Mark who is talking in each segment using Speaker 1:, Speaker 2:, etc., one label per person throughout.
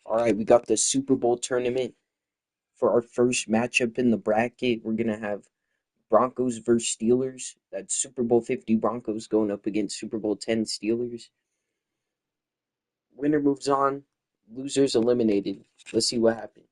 Speaker 1: All right, we got the Super Bowl tournament for our first matchup in the bracket. We're gonna have Broncos versus Steelers. That's Super Bowl 50 Broncos going up against Super Bowl 10 Steelers. Winner moves on, losers eliminated. Let's see what happens.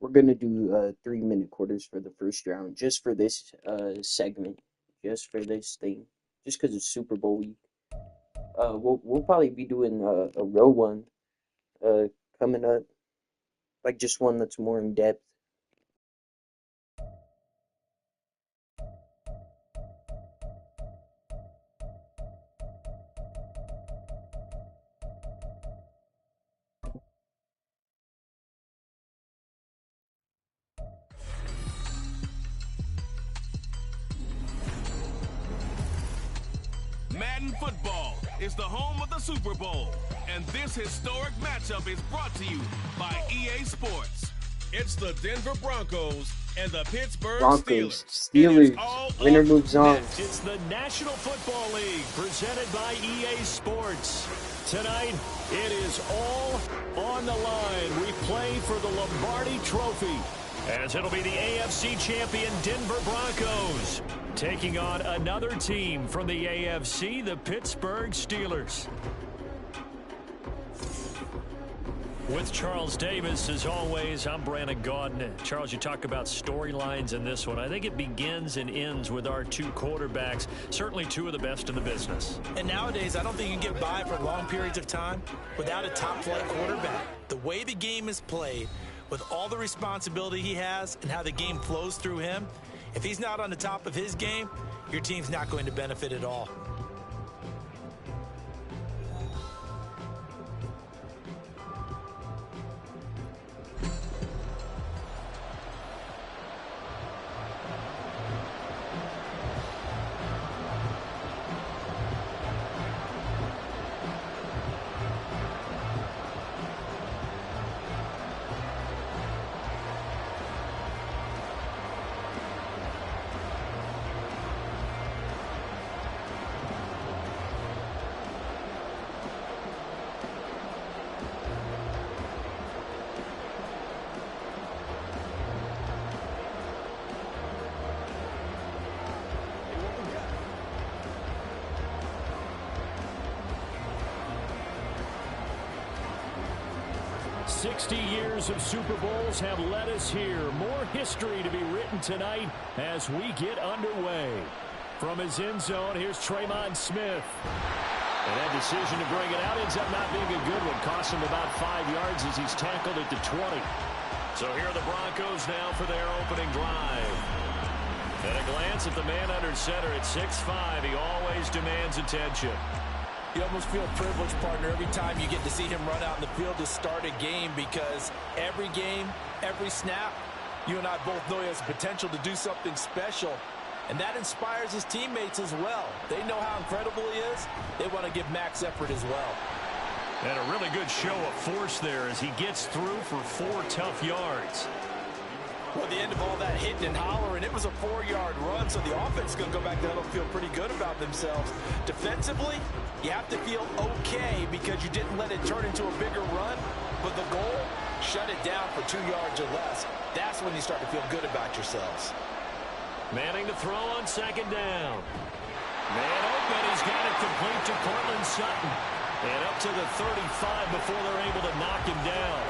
Speaker 1: We're gonna do 3 minute quarters for the first round, just for this segment, just for this thing, just because it's Super Bowl week. We'll probably be doing a row one uh coming up, like just one that's more in depth.
Speaker 2: Madden Football is the home of the Super Bowl, and this historic matchup is brought to you by EA Sports. It's the Denver Broncos and the Pittsburgh
Speaker 1: Broncos,
Speaker 2: Steelers, and it's
Speaker 1: Steelers,
Speaker 2: all
Speaker 1: winner
Speaker 2: up
Speaker 1: moves on.
Speaker 2: next.
Speaker 3: It's the National Football League presented by EA Sports. Tonight, it is all on the line. We play for the Lombardi Trophy, as it'll be the AFC champion Denver Broncos taking on another team from the AFC, the Pittsburgh Steelers. With Charles Davis, as always, I'm Brandon Gaudin. Charles, you talk about storylines in this one. I think it begins and ends with our two quarterbacks, certainly two of the best in the business.
Speaker 4: And nowadays, I don't think you can get by for long periods of time without a top-flight quarterback. The way the game is played, with all the responsibility he has and how the game flows through him, if he's not on the top of his game, your team's not going to benefit at all.
Speaker 3: 60 years of Super Bowls have led us here. More history to be written tonight as we get underway. From his end zone, here's Tremont Smith. And that decision to bring it out ends up not being a good one. Cost him about 5 yards as he's tackled at the 20. So here are the Broncos now for their opening drive. And a glance at the man under center at 6'5". He always demands attention.
Speaker 4: You almost feel privileged, partner, every time you get to see him run out in the field to start a game, because every game, every snap, you and I both know he has the potential to do something special. And that inspires his teammates as well. They know how incredible he is. They want to give max effort as well.
Speaker 3: And a really good show of force there as he gets through for 4 tough yards.
Speaker 4: Well, at the end of all that hitting and hollering, it was a 4-yard run, so the offense is going to go back there and feel pretty good about themselves. Defensively, you have to feel okay because you didn't let it turn into a bigger run, but the goal, shut it down for 2 yards or less. That's when you start to feel good about yourselves.
Speaker 3: Manning to throw on second down. Man open, he's got it complete to Cortland Sutton. And up to the 35 before they're able to knock him down.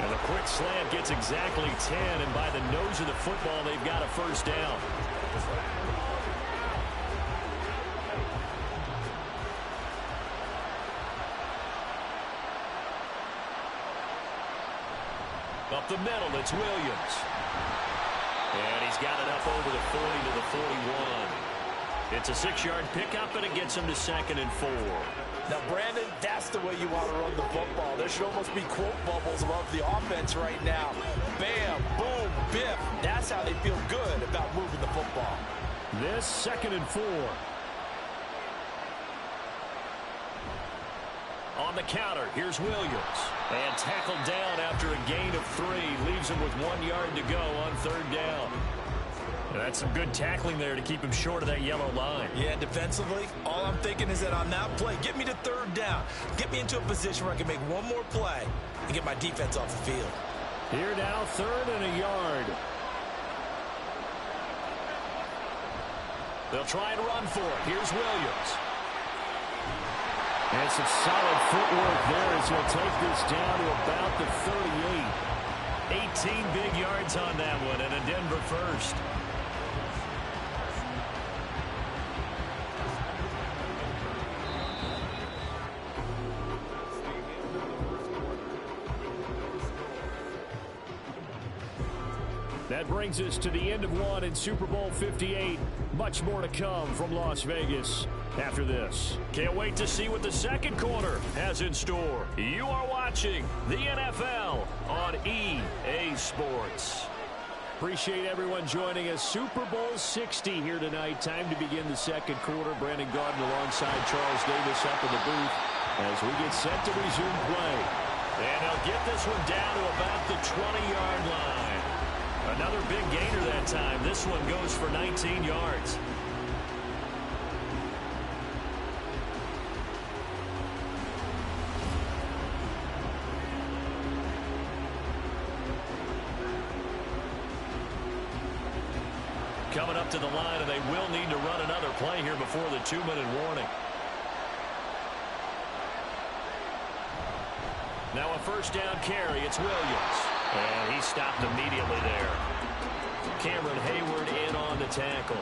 Speaker 3: And the quick slant gets exactly 10, and by the nose of the football, they've got a first down. Up the middle, it's Williams. And he's got it up over the 40 to the 41. It's a 6-yard pickup, and it gets him to 2nd and 4.
Speaker 4: Now, Brandon, that's the way you want to run the football. There should almost be quote bubbles above the offense right now. Bam, boom, biff. That's how they feel good about moving the football.
Speaker 3: This 2nd and 4. On the counter, here's Williams. And tackled down after a gain of 3. Leaves him with 1 yard to go on 3rd down. And that's some good tackling there to keep him short of that yellow line.
Speaker 4: Yeah, defensively, all I'm thinking is that on that play, get me to 3rd down. Get me into a position where I can make one more play and get my defense off the field.
Speaker 3: Here now, 3rd and a yard. They'll try and run for it. Here's Williams. And some solid footwork there as he'll take this down to about the 38. 18 big yards on that one, and a Denver first. That brings us to the end of one in Super Bowl 58. Much more to come from Las Vegas after this. Can't wait to see what the second quarter has in store. You are watching the NFL on EA Sports. Appreciate everyone joining us. Super Bowl 60 here tonight. Time to begin the second quarter. Brandon Gaudin alongside Charles Davis up in the booth as we get set to resume play. And they'll get this one down to about the 20-yard line. Another big gainer that time. This one goes for 19 yards. Coming up to the line, and they will need to run another play here before the 2-minute warning. Now a first down carry. It's Williams. And he stopped immediately there. Cameron Hayward in on the tackle.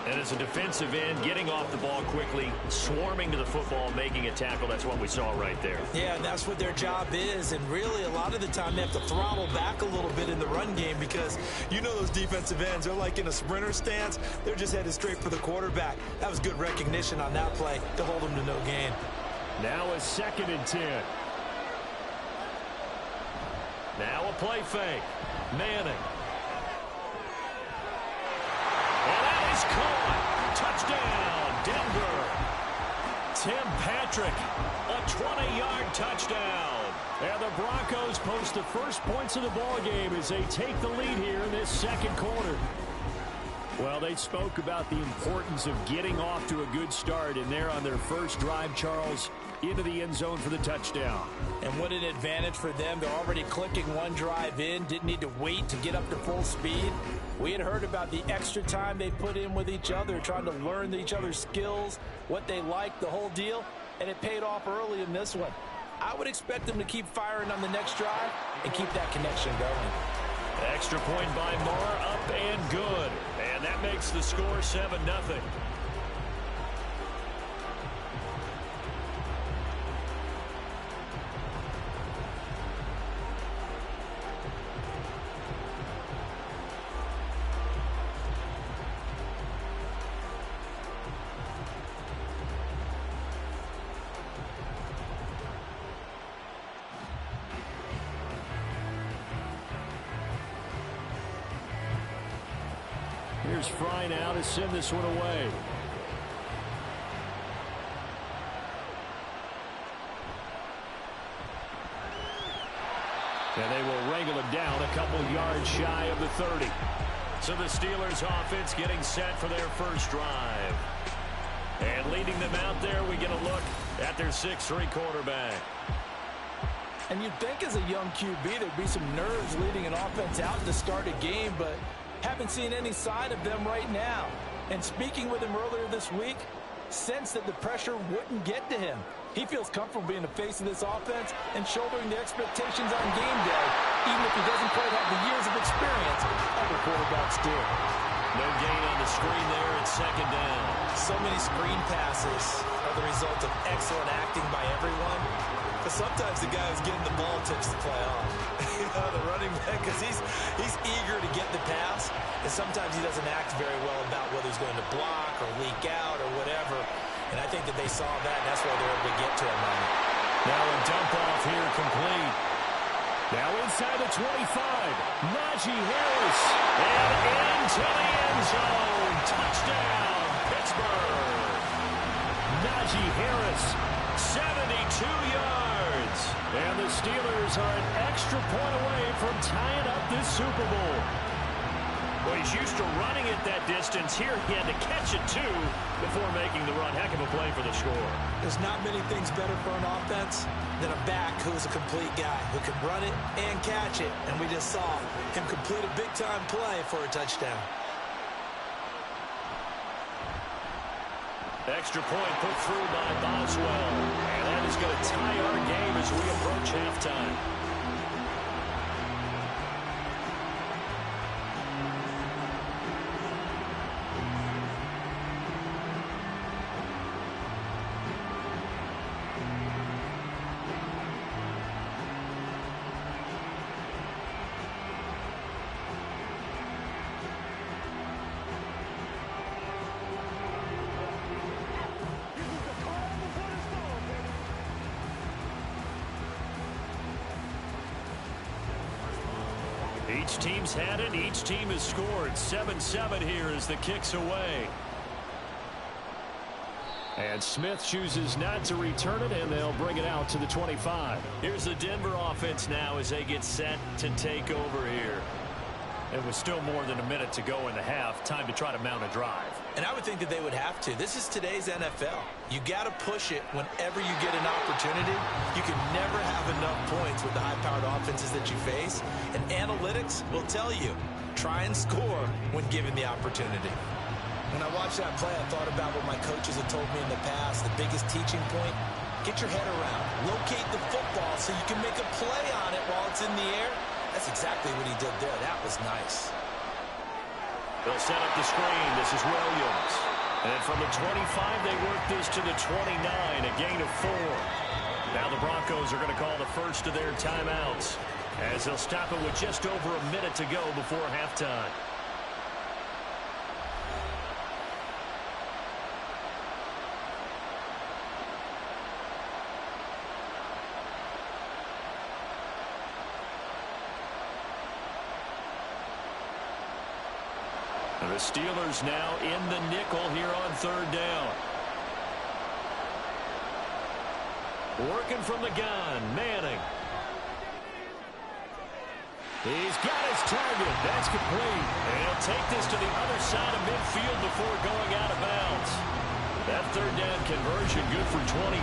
Speaker 3: And as a defensive end, getting off the ball quickly, swarming to the football, making a tackle. That's what we saw right there.
Speaker 4: Yeah, and that's what their job is. And really, a lot of the time, they have to throttle back a little bit in the run game because you know those defensive ends, they're like in a sprinter stance. They're just headed straight for the quarterback. That was good recognition on that play to hold them to no gain.
Speaker 3: Now a 2nd and 10. Now a play fake. Manning. And that is caught. Touchdown, Denver. Tim Patrick, a 20-yard touchdown. And the Broncos post the first points of the ball game as they take the lead here in this second quarter. Well, they spoke about the importance of getting off to a good start, and they're on their first drive, Charles, into the end zone for the touchdown.
Speaker 4: And what an advantage for them. They're already clicking one drive in, didn't need to wait to get up to full speed. We had heard about the extra time they put in with each other, trying to learn each other's skills, what they like, the whole deal, and it paid off early in this one. I would expect them to keep firing on the next drive and keep that connection going.
Speaker 3: Extra point by Marr, up and good. And that makes the score 7-0. Here's Fry now to send this one away. And they will wrangle it down a couple yards shy of the 30. So the Steelers offense getting set for their first drive. And leading them out there, we get a look at their 6'3" quarterback.
Speaker 4: And you'd think as a young QB there'd be some nerves leading an offense out to start a game, but haven't seen any sign of them right now. And speaking with him earlier this week, sensed that the pressure wouldn't get to him. He feels comfortable being the face of this offense and shouldering the expectations on game day, even if he doesn't quite have the years of experience other quarterbacks do.
Speaker 3: No gain on the screen there. It's 2nd down.
Speaker 4: So many screen passes are the result of excellent acting by everyone. But sometimes the guy who's getting the ball takes the play off. The running back, because he's eager to get the pass, and sometimes he doesn't act very well about whether he's going to block or leak out or whatever. And I think that they saw that, and that's why they're able to get to him.
Speaker 3: Now a dump off here complete. Now inside the 25, Najee Harris, and into the end zone. Touchdown, Pittsburgh. Najee Harris, 72 yards. And the Steelers are an extra point away from tying up this Super Bowl. Well, he's used to running it that distance. Here he had to catch it, too, before making the run. Heck of a play for the score.
Speaker 4: There's not many things better for an offense than a back who's a complete guy, who can run it and catch it. And we just saw him complete a big-time play for a touchdown.
Speaker 3: Extra point put through by Boswell. And that is going to tie our game as we approach halftime. Each team's had it. Each team has scored. 7-7 here as the kick's away. And Smith chooses not to return it, and they'll bring it out to the 25. Here's the Denver offense now as they get set to take over here. And with still more than a minute to go in the half, time to try to mount a drive.
Speaker 4: And I would think that they would have to. This is today's NFL. You got to push it whenever you get an opportunity. You can never have enough points with the high-powered offenses that you face. And analytics will tell you, try and score when given the opportunity. When I watched that play, I thought about what my coaches had told me in the past. The biggest teaching point, get your head around. Locate the football so you can make a play on it while it's in the air. That's exactly what he did there. That was nice.
Speaker 3: They'll set up the screen. This is Williams. And from the 25, they work this to the 29, a gain of 4. Now the Broncos are going to call the first of their timeouts as they'll stop it with just over a minute to go before halftime. The Steelers now in the nickel here on third down. Working from the gun, Manning. He's got his target. That's complete. And he'll take this to the other side of midfield before going out of bounds. That third down conversion good for 23.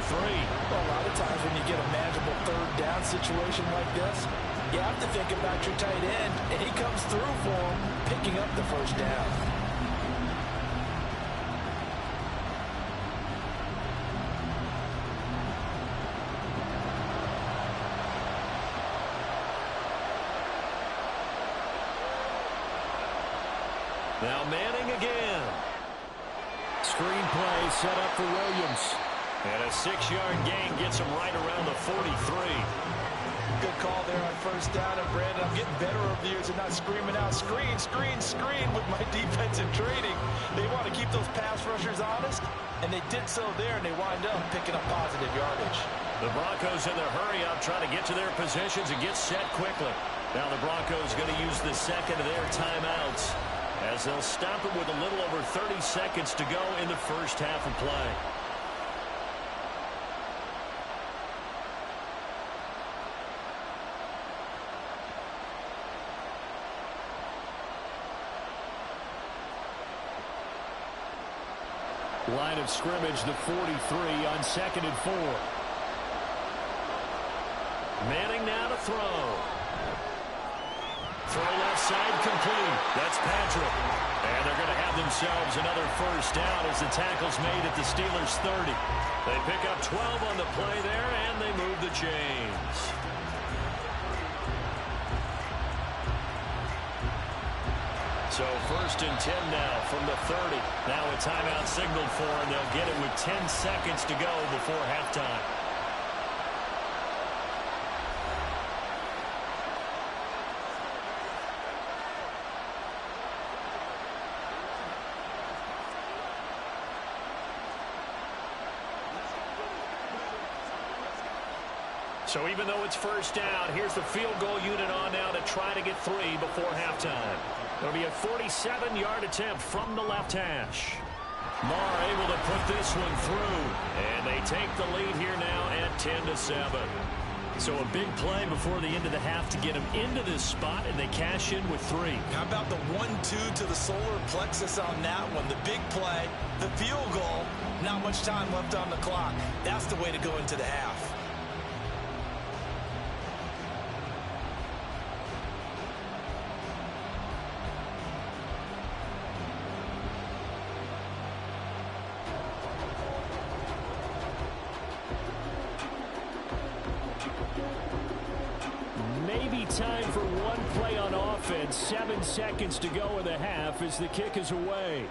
Speaker 4: Well, a lot of times when you get a manageable third down situation like this, you have to think about your tight end, and he comes through for him, picking up the first down.
Speaker 3: Now Manning again. Screen play set up for Williams. And a 6-yard gain gets him right around the 43.
Speaker 4: Good call there on first down. And Brandon, I'm getting better over the years and not screaming out, screen, screen, screen with my defensive training. They want to keep those pass rushers honest, and they did so there, and they wind up picking up positive yardage.
Speaker 3: The Broncos in their hurry-up trying to get to their positions and get set quickly. Now the Broncos going to use the second of their timeouts as they'll stop it with a little over 30 seconds to go in the first half of play. Line of scrimmage, the 43 on 2nd and 4. Manning now to throw. Throw left side complete. That's Patrick. And they're going to have themselves another first down as the tackle's made at the Steelers' 30. They pick up 12 on the play there, and they move the chains. So 1st and 10 now from the 30. Now a timeout signaled for, and they'll get it with 10 seconds to go before halftime. So even though it's 1st down, here's the field goal unit on now to try to get 3 before halftime. It'll be a 47-yard attempt from the left hash. Marr able to put this one through, and they take the lead here now at 10-7. So a big play before the end of the half to get them into this spot, and they cash in with 3.
Speaker 4: How about the 1-2 to the solar plexus on that one? The big play, the field goal, not much time left on the clock. That's the way to go into the half.
Speaker 3: Time for one play on offense. 7 seconds to go in the half as the kick is away.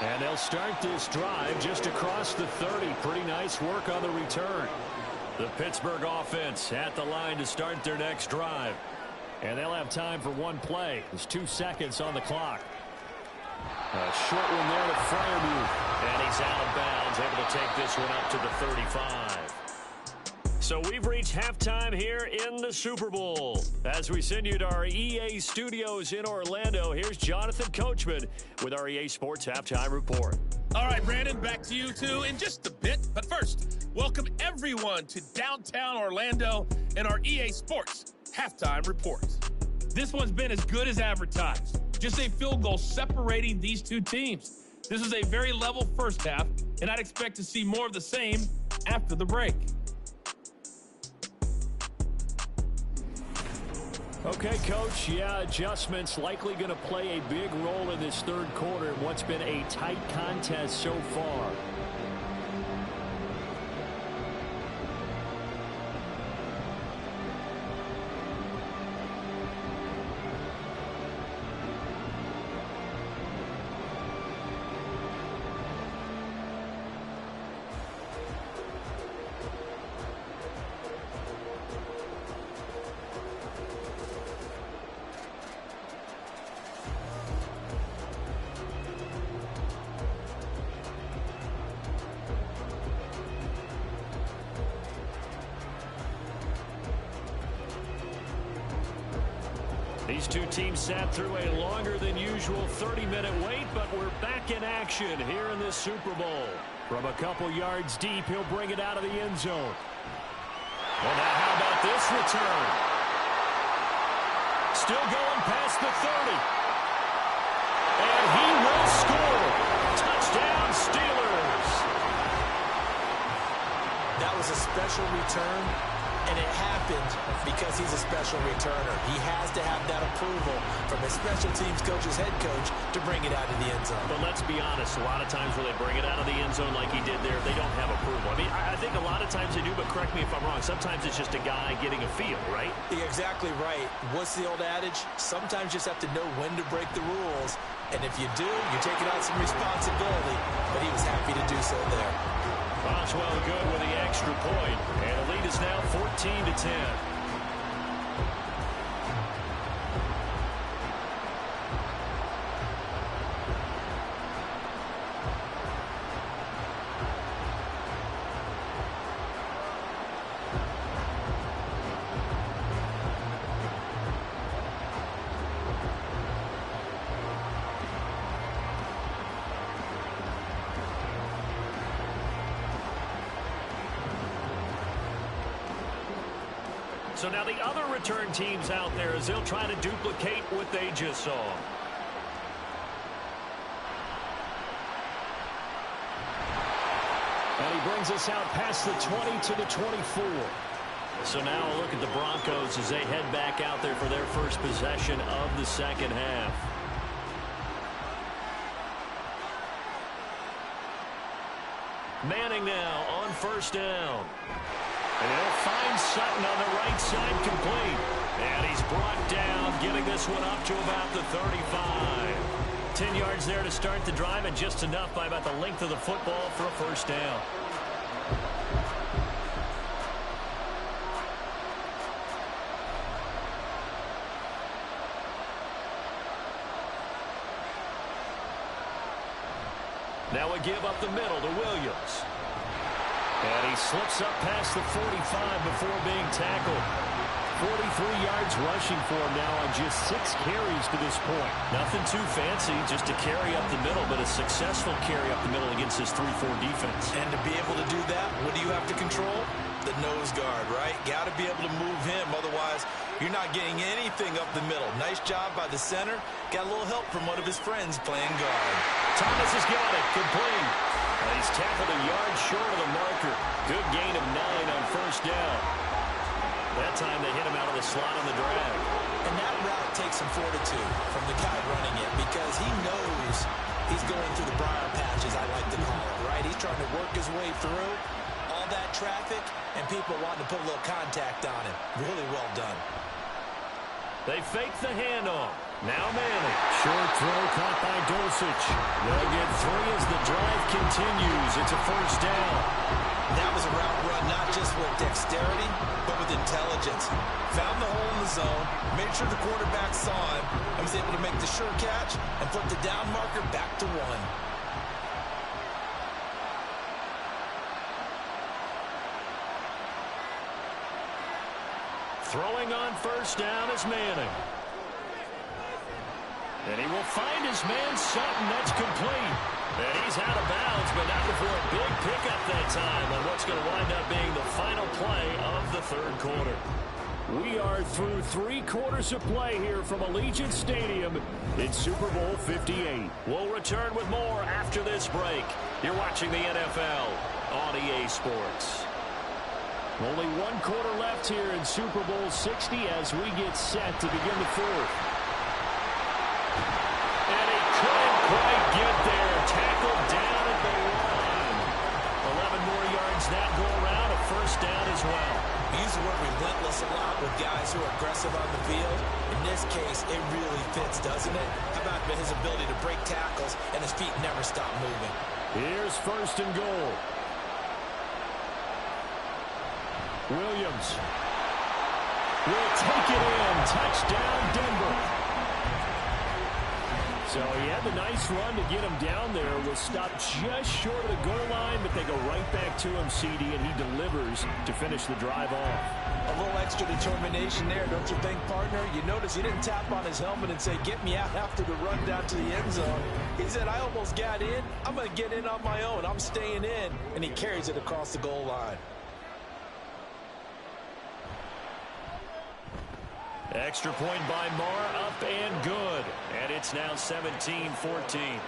Speaker 3: And they'll start this drive just across the 30. Pretty nice work on the return. The Pittsburgh offense at the line to start their next drive. And they'll have time for one play. There's 2 seconds on the clock. A short one there to Freiermuth. And he's out of bounds, able to take this one up to the 35. So we've reached halftime here in the Super Bowl. As we send you to our EA studios in Orlando, here's Jonathan Coachman with our EA Sports Halftime Report.
Speaker 5: All right, Brandon, back to you two in just a bit. But first, welcome everyone to downtown Orlando and our EA Sports Halftime Report. This one's been as good as advertised. Just a field goal separating these two teams. This is a very level first half, and I'd expect to see more of the same after the break.
Speaker 3: Okay, Coach, yeah, adjustments likely going to play a big role in this third quarter in what's been a tight contest so far. These two teams sat through a longer than usual 30-minute wait, but we're back in action here in this Super Bowl. From a couple yards deep, he'll bring it out of the end zone. Well, now how about this return? Still going past the 30. And he will score. Touchdown, Steelers.
Speaker 4: That was a special return, and it happened because he's a special returner. He has to have that approval from his special teams coach's head coach to bring it out of the end zone.
Speaker 3: But let's be honest, a lot of times when they bring it out of the end zone like he did there, they don't have approval. I mean, I think a lot of times they do, but correct me if I'm wrong. Sometimes it's just a guy getting a feel, right?
Speaker 4: You're exactly right. What's the old adage? Sometimes you just have to know when to break the rules. And if you do, you're taking on some responsibility. But he was happy to do so there.
Speaker 3: Boswell good with the extra point. And the lead is now 14-10. So now the other return teams out there as they'll try to duplicate what they just saw. And he brings us out past the 20 to the 24. So now a look at the Broncos as they head back out there for their first possession of the second half. Manning now on first down. And they'll find Sutton on the right side complete. And he's brought down, getting this one up to about the 35. 10 yards there to start the drive, and just enough by about the length of the football for a first down. Now we give up the middle to Williams. And he slips up past the 45 before being tackled. 43 yards rushing for him now on just 6 carries to this point. Nothing too fancy, just a carry up the middle, but a successful carry up the middle against this 3-4 defense.
Speaker 4: And to be able to do that, what do you have to control? The nose guard, right? Got to be able to move him, otherwise you're not getting anything up the middle. Nice job by the center. Got a little help from one of his friends playing guard.
Speaker 3: Thomas has got it, complete. He's tackled a yard short of the marker. Good gain of 9 on first down. That time they hit him out of the slot on the drag.
Speaker 4: And that route takes some fortitude from the guy running it, because he knows he's going through the briar patches, I like to call it, right? He's trying to work his way through all that traffic, and people wanting to put a little contact on him. Really well done.
Speaker 3: They fake the handoff. Now Manning. Short throw caught by Dulcich. They'll get 3 as the drive continues. It's a first down.
Speaker 4: That was a route run, not just with dexterity, but with intelligence. Found the hole in the zone, made sure the quarterback saw him, and was able to make the sure catch and flip the down marker back to 1.
Speaker 3: Throwing on first down is Manning. And he will find his man Sutton. That's complete. And he's out of bounds, but not before a big pickup that time on what's going to wind up being the final play of the third quarter. We are through 3 quarters of play here from Allegiant Stadium. It's Super Bowl 58. We'll return with more after this break. You're watching the NFL on EA Sports. Only 1 quarter left here in Super Bowl 60 as we get set to begin the fourth. And he couldn't quite get there. Tackled down at the line. 11 more yards that go around. A first down as well.
Speaker 4: We use the word relentless a lot with guys who are aggressive on the field. In this case, it really fits, doesn't it? How about his ability to break tackles and his feet never stop moving?
Speaker 3: Here's first and goal. Williams will take it in. Touchdown, Denver. So he had the nice run to get him down there. Was stopped just short of the goal line, but they go right back to him, CD, and he delivers to finish the drive off.
Speaker 4: A little extra determination there, don't you think, partner? You notice he didn't tap on his helmet and say, get me out after the run down to the end zone. He said, I almost got in. I'm going to get in on my own. I'm staying in. And he carries it across the goal line.
Speaker 3: Extra point by Marr, up and good. And it's now 17-14.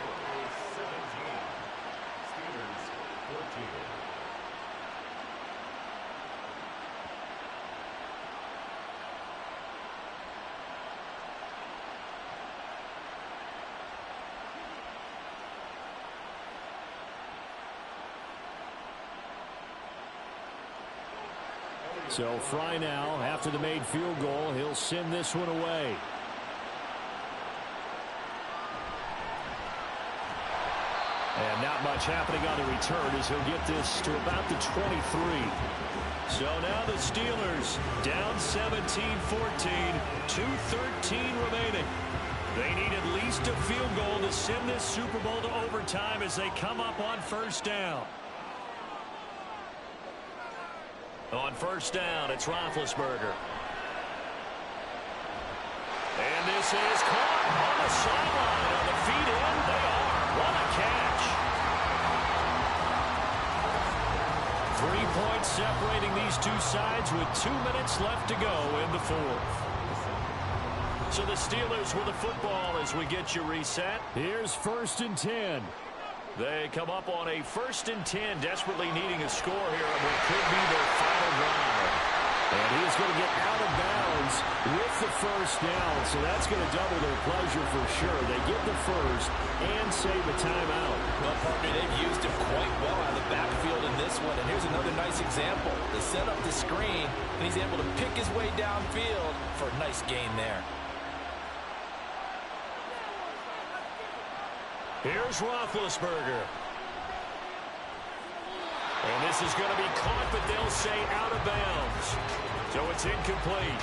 Speaker 3: So Fry now, after the made field goal, he'll send this one away. And not much happening on the return as he'll get this to about the 23. So now the Steelers down 17-14, 2:13 remaining. They need at least a field goal to send this Super Bowl to overtime as they come up on first down. On first down, it's Roethlisberger. And this is caught on the sideline on the feet in. They are. What a catch. 3 points separating these two sides with 2 minutes left to go in the fourth. So the Steelers with the football as we get you reset. Here's first and 10. They come up on a first and 10, desperately needing a score here on what could be their final drive. And he is going to get out of bounds with the first down, so that's going to double their pleasure for sure. They get the first and save a timeout.
Speaker 4: Well, partner, they've used him quite well out of the backfield in this one, and here's another nice example. They set up the screen, and he's able to pick his way downfield for a nice gain there.
Speaker 3: Here's Roethlisberger. And this is going to be caught, but they'll say out of bounds. So it's incomplete.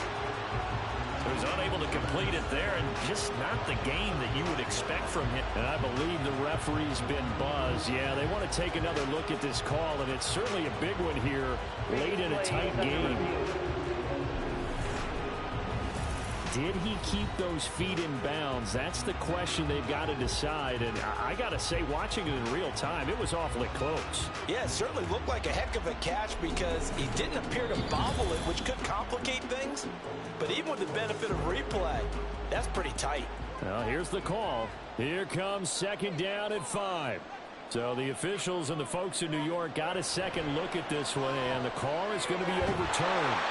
Speaker 3: So he's unable to complete it there, and just not the game that you would expect from him. And I believe the referee's been buzzed. Yeah, they want to take another look at this call, and it's certainly a big one here late in a tight game. Did he keep those feet in bounds? That's the question they've got to decide. And I got to say, watching it in real time, it was awfully close.
Speaker 4: Yeah, it certainly looked like a heck of a catch because he didn't appear to bobble it, which could complicate things. But even with the benefit of replay, that's pretty tight.
Speaker 3: Well, here's the call. Here comes second down at 5. So the officials and the folks in New York got a second look at this one, and the call is going to be overturned.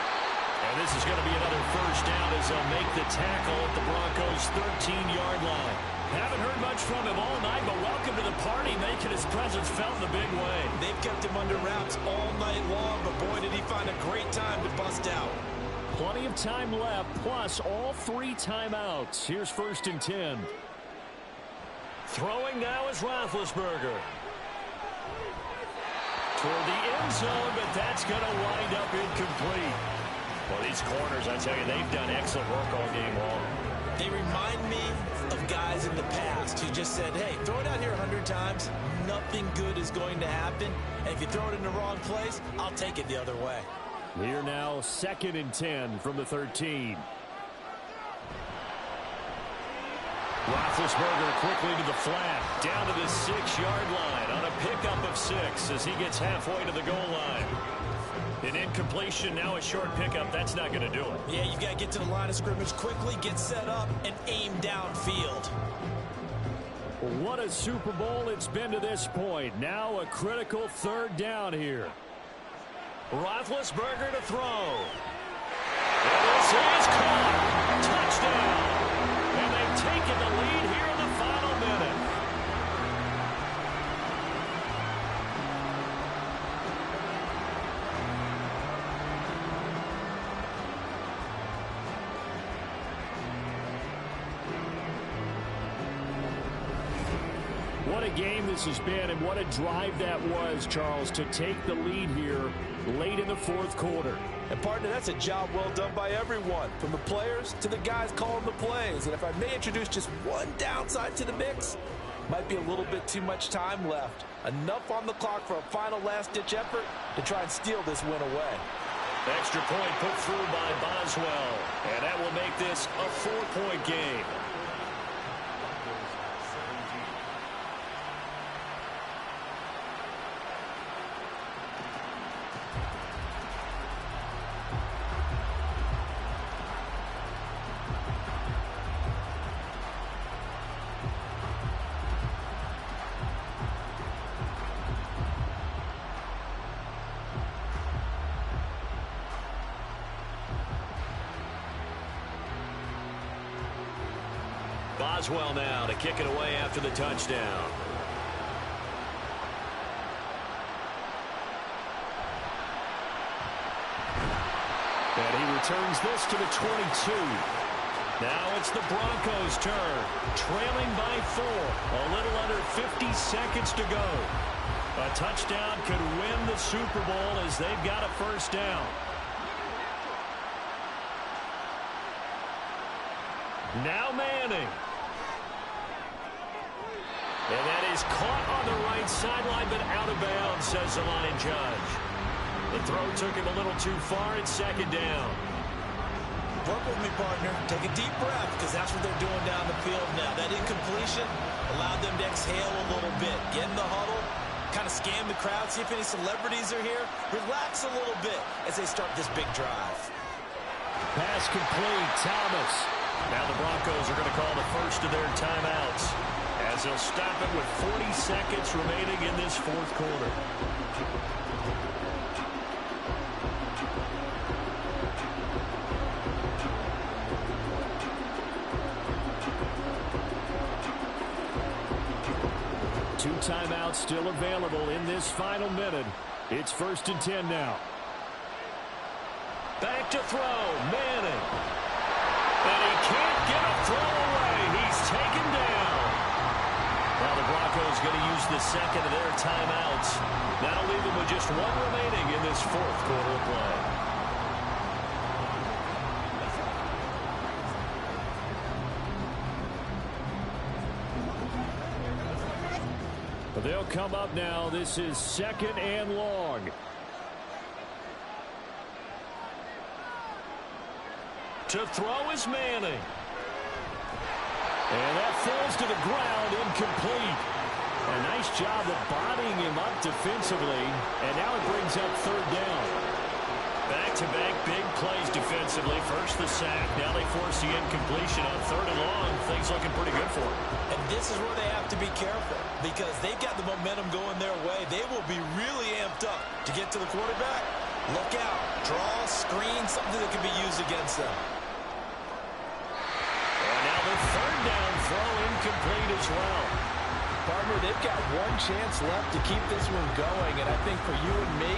Speaker 3: And this is going to be another first down as they'll make the tackle at the Broncos' 13-yard line. Haven't heard much from him all night, but welcome to the party, making his presence felt in a big way.
Speaker 4: They've kept him under wraps all night long, but boy, did he find a great time to bust out.
Speaker 3: Plenty of time left, plus all 3 timeouts. Here's 1st and 10. Throwing now is Roethlisberger. Toward the end zone, but that's going to wind up incomplete. Well, these corners, I tell you, they've done excellent work all game long.
Speaker 4: They remind me of guys in the past who just said, hey, throw it out here 100 times, nothing good is going to happen. And if you throw it in the wrong place, I'll take it the other way.
Speaker 3: Here now, 2nd and 10 from the 13. Roethlisberger quickly to the flat, down to the 6-yard line on a pickup of 6 as he gets halfway to the goal line. An incompletion, now a short pickup. That's not going to do it.
Speaker 4: Yeah, you've got to get to the line of scrimmage quickly, get set up, and aim downfield.
Speaker 3: What a Super Bowl it's been to this point. Now a critical 3rd down here. Roethlisberger to throw. And this is caught. Touchdown. And they've taken the lead here in the final minute. What a game this has been, and what a drive that was, Charles, to take the lead here late in the 4th quarter.
Speaker 4: And, partner, that's a job well done by everyone, from the players to the guys calling the plays. And if I may introduce just one downside to the mix, might be a little bit too much time left. Enough on the clock for a final last-ditch effort to try and steal this win away.
Speaker 3: Extra point put through by Boswell, and that will make this a 4-point game. Boswell now to kick it away after the touchdown. And he returns this to the 22. Now it's the Broncos' turn, trailing by 4. A little under 50 seconds to go. A touchdown could win the Super Bowl as they've got a first down. Now Manning. And that is caught on the right sideline, but out of bounds, says the line judge. The throw took him a little too far. It's 2nd down.
Speaker 4: Work with me, partner. Take a deep breath, because that's what they're doing down the field now. That incompletion allowed them to exhale a little bit. Get in the huddle, kind of scan the crowd, see if any celebrities are here. Relax a little bit as they start this big drive.
Speaker 3: Pass complete. Thomas. Now the Broncos are going to call the first of their timeouts as they'll stop it with 40 seconds remaining in this 4th quarter. timeouts still available in this final minute. It's 1st and 10 now. Back to throw, Manning. And he can't get a throw away. He's taken down. Now the Broncos going to use the second of their timeouts. That'll leave them with just one remaining in this 4th quarter of play. They'll come up now. This is 2nd and long. To throw is Manning. And that falls to the ground, incomplete. A nice job of bodying him up defensively. And now it brings up 3rd down. Back-to-back big plays defensively. First the sack. Now they force the incompletion on 3rd and long. Things looking pretty good for them.
Speaker 4: And this is where they have to be careful because they've got the momentum going their way. They will be really amped up to get to the quarterback. Look out. Draw, screen, something that can be used against them.
Speaker 3: And now the 3rd down throw incomplete as well.
Speaker 4: Partner, they've got one chance left to keep this one going. And I think for you and me,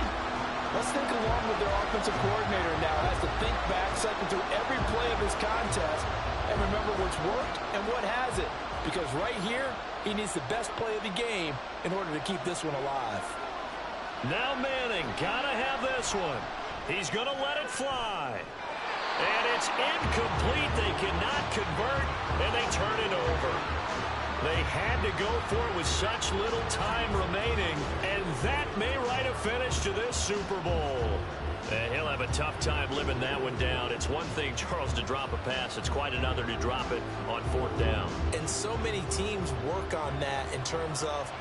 Speaker 4: let's think along with their offensive coordinator now has to think back, cycle through every play of this contest, and remember what's worked and what hasn't. Because right here, he needs the best play of the game in order to keep this one alive.
Speaker 3: Now Manning, gotta have this one. He's gonna let it fly. And it's incomplete. They cannot convert, and they turn it over. They had to go for it with such little time remaining, and that may write a finish to this Super Bowl. And he'll have a tough time living that one down. It's one thing, Charles, to drop a pass. It's quite another to drop it on 4th down.
Speaker 4: And so many teams work on that in terms of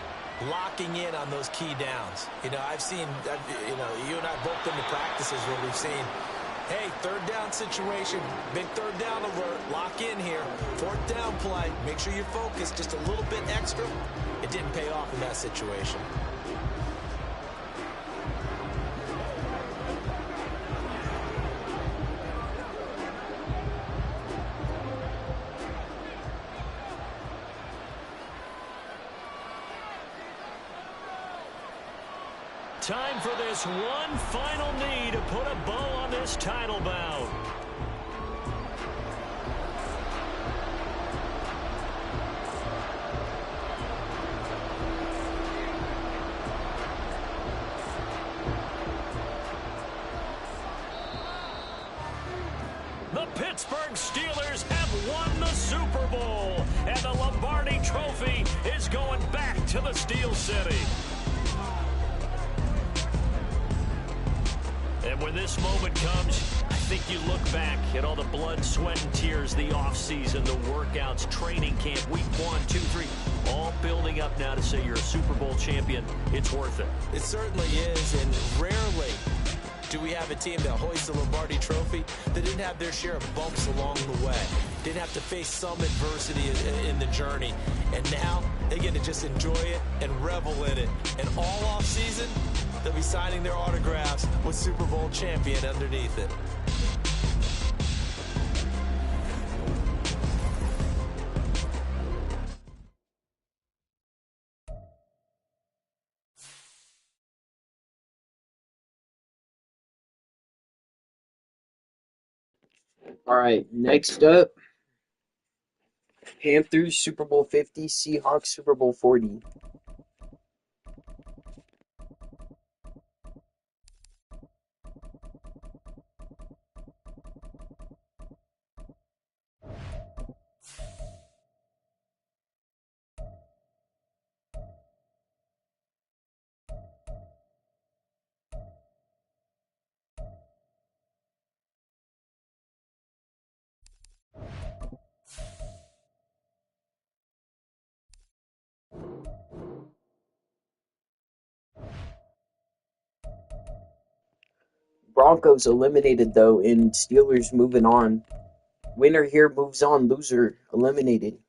Speaker 4: locking in on those key downs. You know, I've seen, you and I both been to practices where we've seen, hey, 3rd down situation, big 3rd down alert, lock in here, 4th down play, make sure you're focused just a little bit extra. It didn't pay off in that situation.
Speaker 3: Time for this one final knee to put a bow on this title bout. The Pittsburgh Steelers have won the Super Bowl, and the Lombardi Trophy is going back to the Steel City. And when this moment comes, I think you look back at all the blood, sweat, and tears, the offseason, the workouts, training camp, week 1, 2, 3, all building up now to say you're a Super Bowl champion. It's worth it.
Speaker 4: It certainly is, and rarely do we have a team that hoists the Lombardi Trophy that didn't have their share of bumps along the way, didn't have to face some adversity in the journey, and now they get to just enjoy it and revel in it. And all offseason, they'll be signing their autographs with Super Bowl champion underneath it.
Speaker 1: All right, next up, Panthers Super Bowl 50, Seahawks Super Bowl 40. Broncos eliminated though, and Steelers moving on. Winner here moves on, loser eliminated.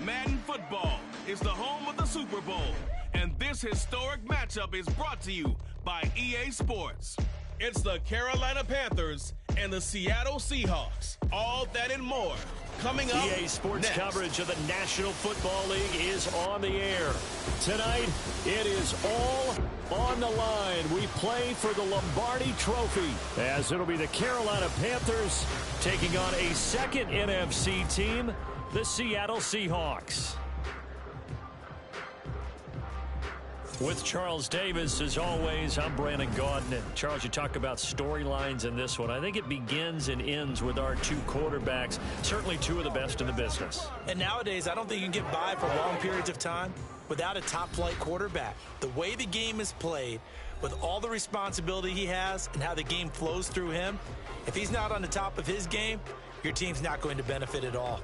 Speaker 2: Madden Football is the home of the Super Bowl, and this historic matchup is brought to you by EA Sports. It's the Carolina Panthers and the Seattle Seahawks. All that and more coming up
Speaker 3: EA Sports
Speaker 2: next.
Speaker 3: coverage of the National Football League is on the air. Tonight, it is all on the line. We play for the Lombardi Trophy, as it'll be the Carolina Panthers taking on a second NFC team, the Seattle Seahawks. With Charles Davis, as always, I'm Brandon Gaudin. And Charles, you talk about storylines in this one. I think it begins and ends with our two quarterbacks, certainly two of the best in the business.
Speaker 4: And nowadays, I don't think you can get by for long periods of time without a top-flight quarterback. The way the game is played, with all the responsibility he has and how the game flows through him, if he's not on the top of his game, your team's not going to benefit at all.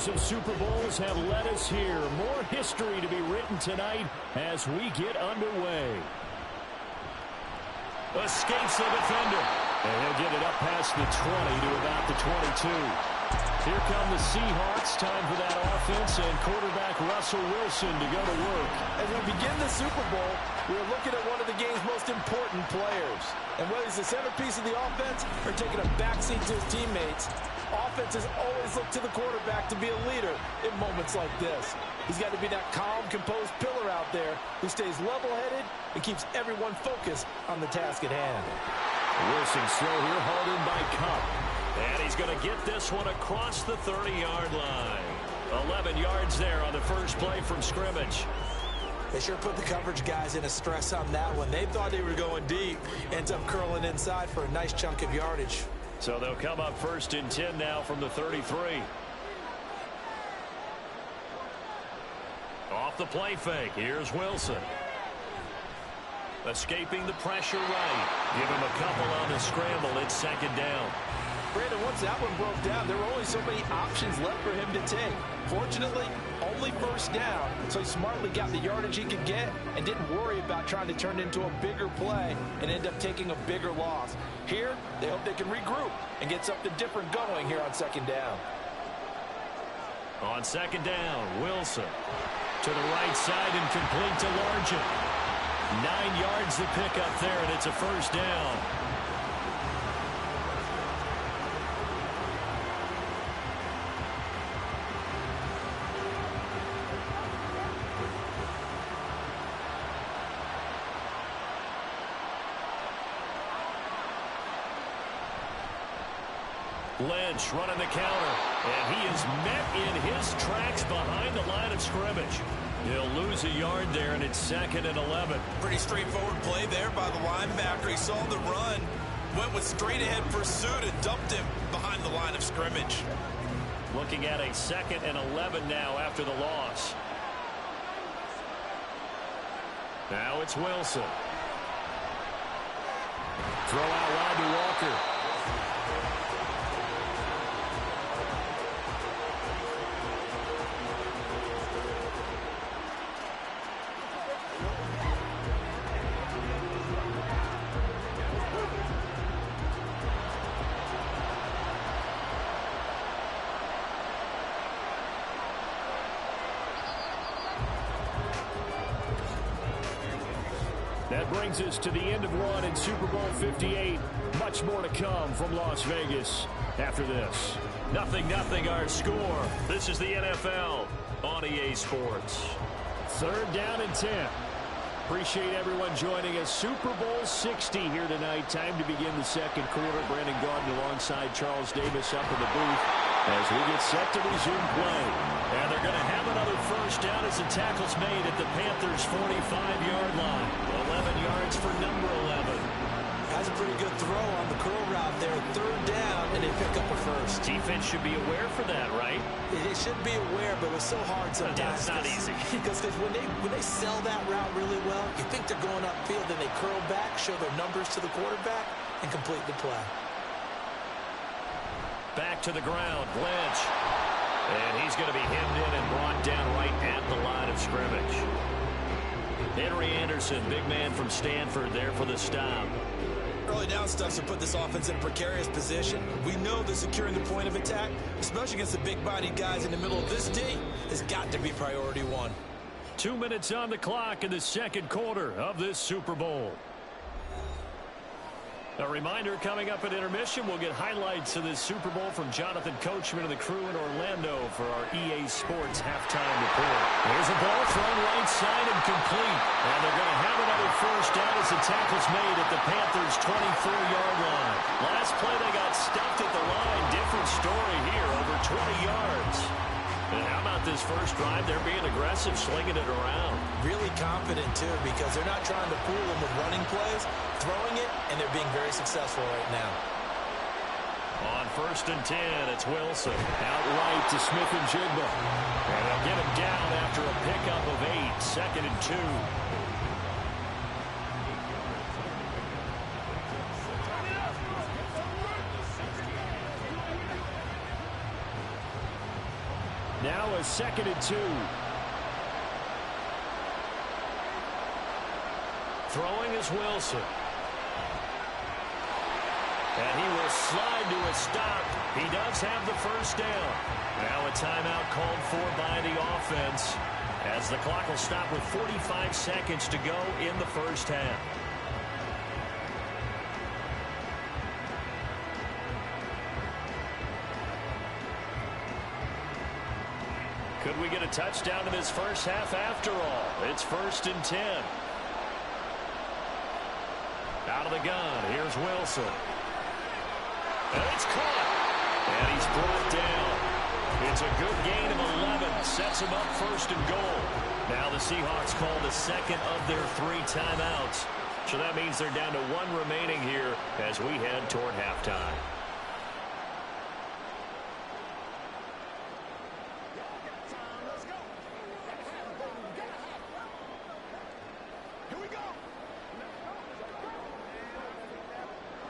Speaker 3: Of Super Bowls have led us here. More history to be written tonight as we get underway. Escapes the defender. And he'll get it up past the 20 to about the 22. Here come the Seahawks. Time for that offense and quarterback Russell Wilson to go to work.
Speaker 4: As we begin the Super Bowl, we're looking at one of the game's most important players. And whether he's the centerpiece of the offense or taking a backseat to his teammates, offenses always look to the quarterback to be a leader in moments like this. He's got to be that calm, composed pillar out there who stays level-headed and keeps everyone focused on the task at hand.
Speaker 3: Wilson's throw here hauled in by Cup. And he's going to get this one across the 30-yard line. 11 yards there on the first play from scrimmage.
Speaker 4: They sure put the coverage guys in a stress on that one. They thought they were going deep. Ends up curling inside for a nice chunk of yardage.
Speaker 3: So they'll come up 1st and 10 now from the 33. Off the play fake. Here's Wilson. Escaping the pressure right. Give him a couple on the scramble. It's 2nd down.
Speaker 4: Brandon, once that one broke down, there were only so many options left for him to take. Fortunately, only 1st down, so he smartly got the yardage he could get and didn't worry about trying to turn it into a bigger play and end up taking a bigger loss. Here, they hope they can regroup and get something different going here on 2nd down.
Speaker 3: On 2nd down, Wilson to the right side and complete to Largent. 9 yards the pickup there, and it's a 1st down. Lynch running the counter, and he is met in his tracks behind the line of scrimmage. He'll lose a yard there, and it's 2nd and 11.
Speaker 6: Pretty straightforward play there by the linebacker. He saw the run, went with straight-ahead pursuit, and dumped him behind the line of scrimmage.
Speaker 3: Looking at a 2nd and 11 now after the loss. Now it's Wilson. Throw out wide to Walker. That brings us to the end of one in Super Bowl 58. Much more to come from Las Vegas after this. 0-0 our score. This is the NFL on EA Sports. 3rd down and 10. Appreciate everyone joining us. Super Bowl 60 here tonight. Time to begin the 2nd quarter. Brandon Gaudin alongside Charles Davis up in the booth as we get set to resume play. And they're going to have another 1st down as the tackle's made at the Panthers' 45-yard line. 11 yards for number 11.
Speaker 4: was a pretty good throw on the curl route there. Third down, and they pick up a first.
Speaker 3: Defense should be aware for that, right?
Speaker 4: They should be aware, but it's so hard sometimes.
Speaker 3: Yeah, it's not easy.
Speaker 4: Because when they sell that route really well, you think they're going upfield, then they curl back, show their numbers to the quarterback, and complete the play.
Speaker 3: Back to the ground, Lynch. And he's going to be hemmed in and brought down right at the line of scrimmage. Henry Anderson, big man from Stanford, there for the stop.
Speaker 6: Early down stuff to put this offense in a precarious position. We know that securing the point of attack, especially against the big-bodied guys in the middle of this D, has got to be priority one.
Speaker 3: 2 minutes on the clock in the second quarter of this Super Bowl. A reminder, coming up at intermission, we'll get highlights of this Super Bowl from Jonathan Coachman and the crew in Orlando for our EA Sports halftime report. Here's a ball thrown right side and complete. And they're going to have another first down as the tackle's made at the Panthers' 24-yard line. Last play, they got stuffed at the line. Different story here, over 20 yards. And how about this first drive? They're being aggressive, slinging it around.
Speaker 4: Really confident, too, because they're not trying to fool them with running plays, throwing it, and they're being very successful right now.
Speaker 3: On 1st and 10, it's Wilson. Out right to Smith and Jigba. And they'll get him down after a pickup of 8. 2nd and 2. Now a 2nd and 2. Throwing is Wilson. And he will slide to a stop. He does have the first down. Now a timeout called for by the offense, as the clock will stop with 45 seconds to go in the first half. Could we get a touchdown in this first half after all? It's 1st and 10. Out of the gun, here's Wilson. And it's caught. And he's brought down. It's a good gain of 11. Sets him up 1st and goal. Now the Seahawks call the second of their 3 timeouts. So that means they're down to 1 remaining here as we head toward halftime.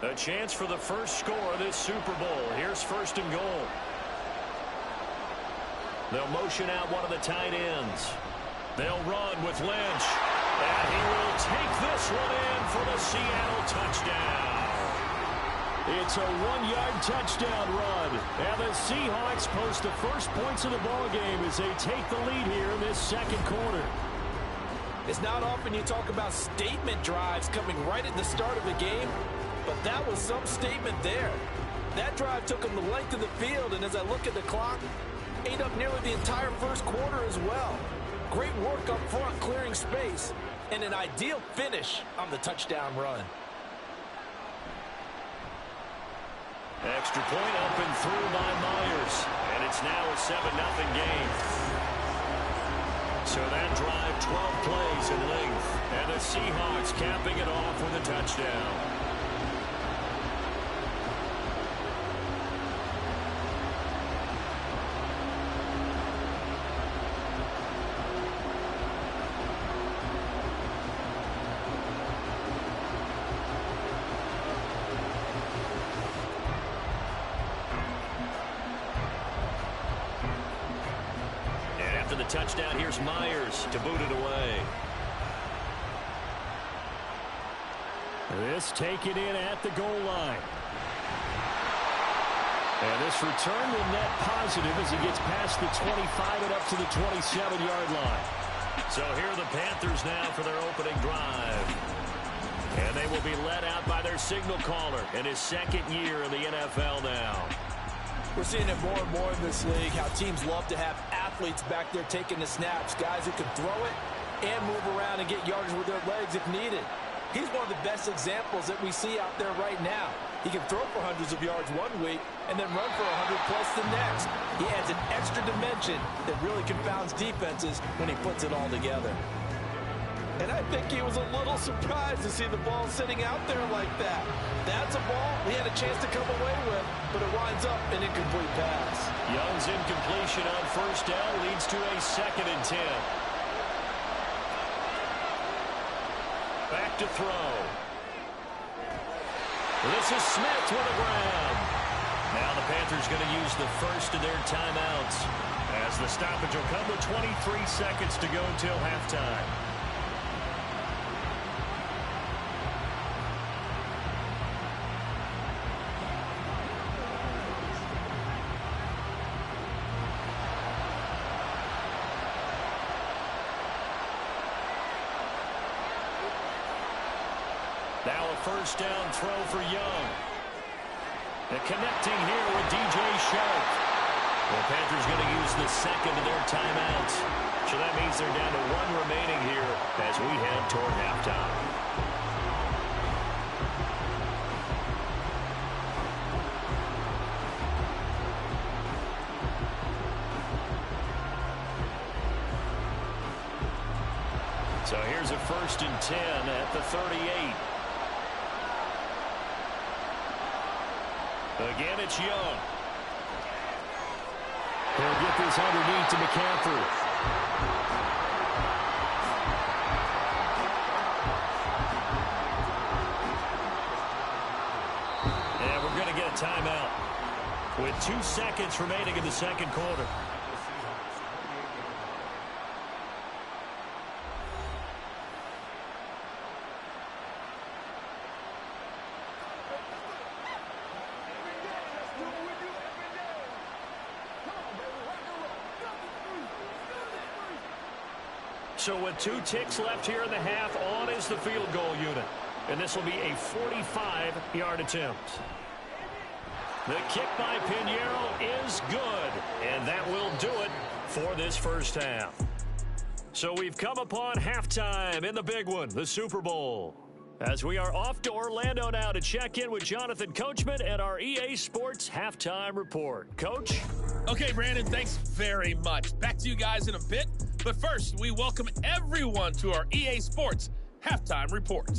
Speaker 3: A chance for the first score of this Super Bowl. Here's 1st and goal. They'll motion out one of the tight ends. They'll run with Lynch. And he will take this one in for the Seattle touchdown. It's a 1-yard touchdown run. And the Seahawks post the first points of the ball game as they take the lead here in this second quarter.
Speaker 4: It's not often you talk about statement drives coming right at the start of the game, but that was some statement there. That drive took them the length of the field, and as I look at the clock, ate up nearly the entire first quarter as well. Great work up front, clearing space, and an ideal finish on the touchdown run.
Speaker 3: Extra point up and through by Myers, and it's now a 7-0 game. So that drive, 12 plays in length, and the Seahawks capping it off with a touchdown. Touchdown, here's Myers to boot it away. This taken in at the goal line. And this return will net positive as he gets past the 25 and up to the 27-yard line. So here are the Panthers now for their opening drive. And they will be led out by their signal caller in his 2nd year in the NFL now.
Speaker 4: We're seeing it more and more in this league, how teams love to have athletes back there taking the snaps, guys who can throw it and move around and get yardage with their legs if needed. He's one of the best examples that we see out there right now. He can throw for hundreds of yards one week and then run for 100+ the next. He adds an extra dimension that really confounds defenses when he puts it all together. And I think he was a little surprised to see the ball sitting out there like that. That's a ball he had a chance to come away with, but it winds up an incomplete pass.
Speaker 3: Young's incompletion on first down leads to a 2nd and 10. Back to throw. This is Smith with a grab. Now the Panthers going to use the first of their timeouts, as the stoppage will come with 23 seconds to go until halftime. Now a first down throw for Young. And connecting here with DJ Shark. The Panthers going to use the second of their timeouts. So that means they're down to 1 remaining here as we head toward halftime. So here's a 1st and 10 at the 38. Again, it's Young. He'll get this underneath to McCaffrey. And we're going to get a timeout with 2 seconds remaining in the second quarter. So with 2 ticks left here in the half, on is the field goal unit. And this will be a 45-yard attempt. The kick by Pinheiro is good. And that will do it for this first half. So we've come upon halftime in the big one, the Super Bowl. As we are off to Orlando now to check in with Jonathan Coachman and our EA Sports Halftime Report. Coach?
Speaker 5: Okay, Brandon, thanks very much. Back to you guys in a bit. But first, we welcome everyone to our EA Sports Halftime Report.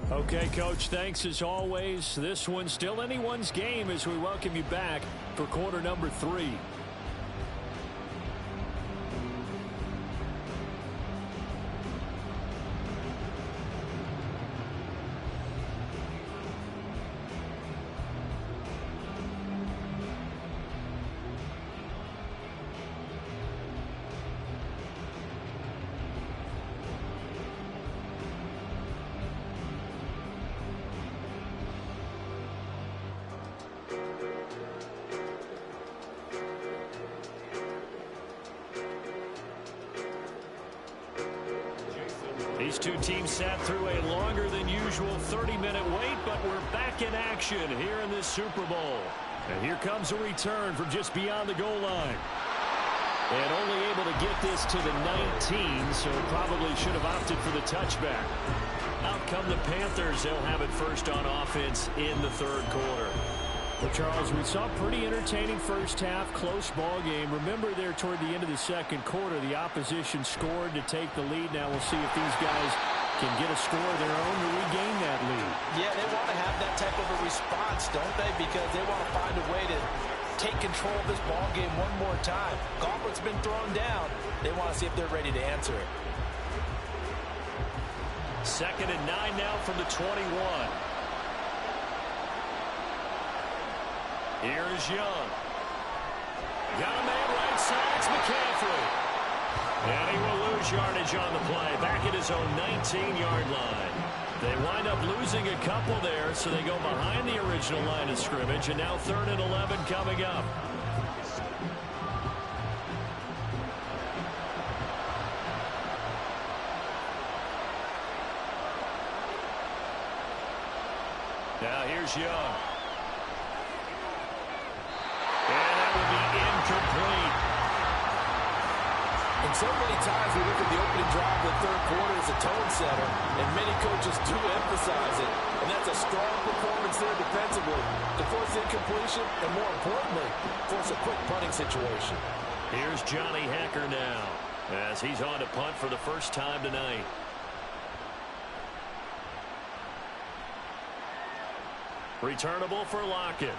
Speaker 3: Okay, Coach, thanks as always. This one's still anyone's game as we welcome you back for quarter number 3. These two teams sat through a longer than usual 30-minute wait, but we're back in action here in this Super Bowl. And here comes a return from just beyond the goal line. And only able to get this to the 19, so probably should have opted for the touchback. Out come the Panthers. They'll have it first on offense in the third quarter. Well, Charles, we saw a pretty entertaining first half, close ball game. Remember there toward the end of the second quarter, the opposition scored to take the lead. Now we'll see if these guys can get a score of their own to regain that lead.
Speaker 4: Yeah, they want to have that type of a response, don't they? Because they want to find a way to take control of this ball game one more time. Gauntlet's been thrown down. They want to see if they're ready to answer it.
Speaker 3: 2nd and 9 now from the 21. Here's Young. Got a man right side. It's McCaffrey. And he will lose yardage on the play. Back at his own 19-yard line. They wind up losing a couple there, so they go behind the original line of scrimmage. And now 3rd and 11 coming up. Now here's Young. Incomplete.
Speaker 4: And so many times we look at the opening drive of the third quarter as a tone setter, and many coaches do emphasize it. And that's a strong performance there defensively to force incompletion and, more importantly, force a quick punting situation.
Speaker 3: Here's Johnny Hacker now. as he's on to punt for the first time tonight. Returnable for Lockett.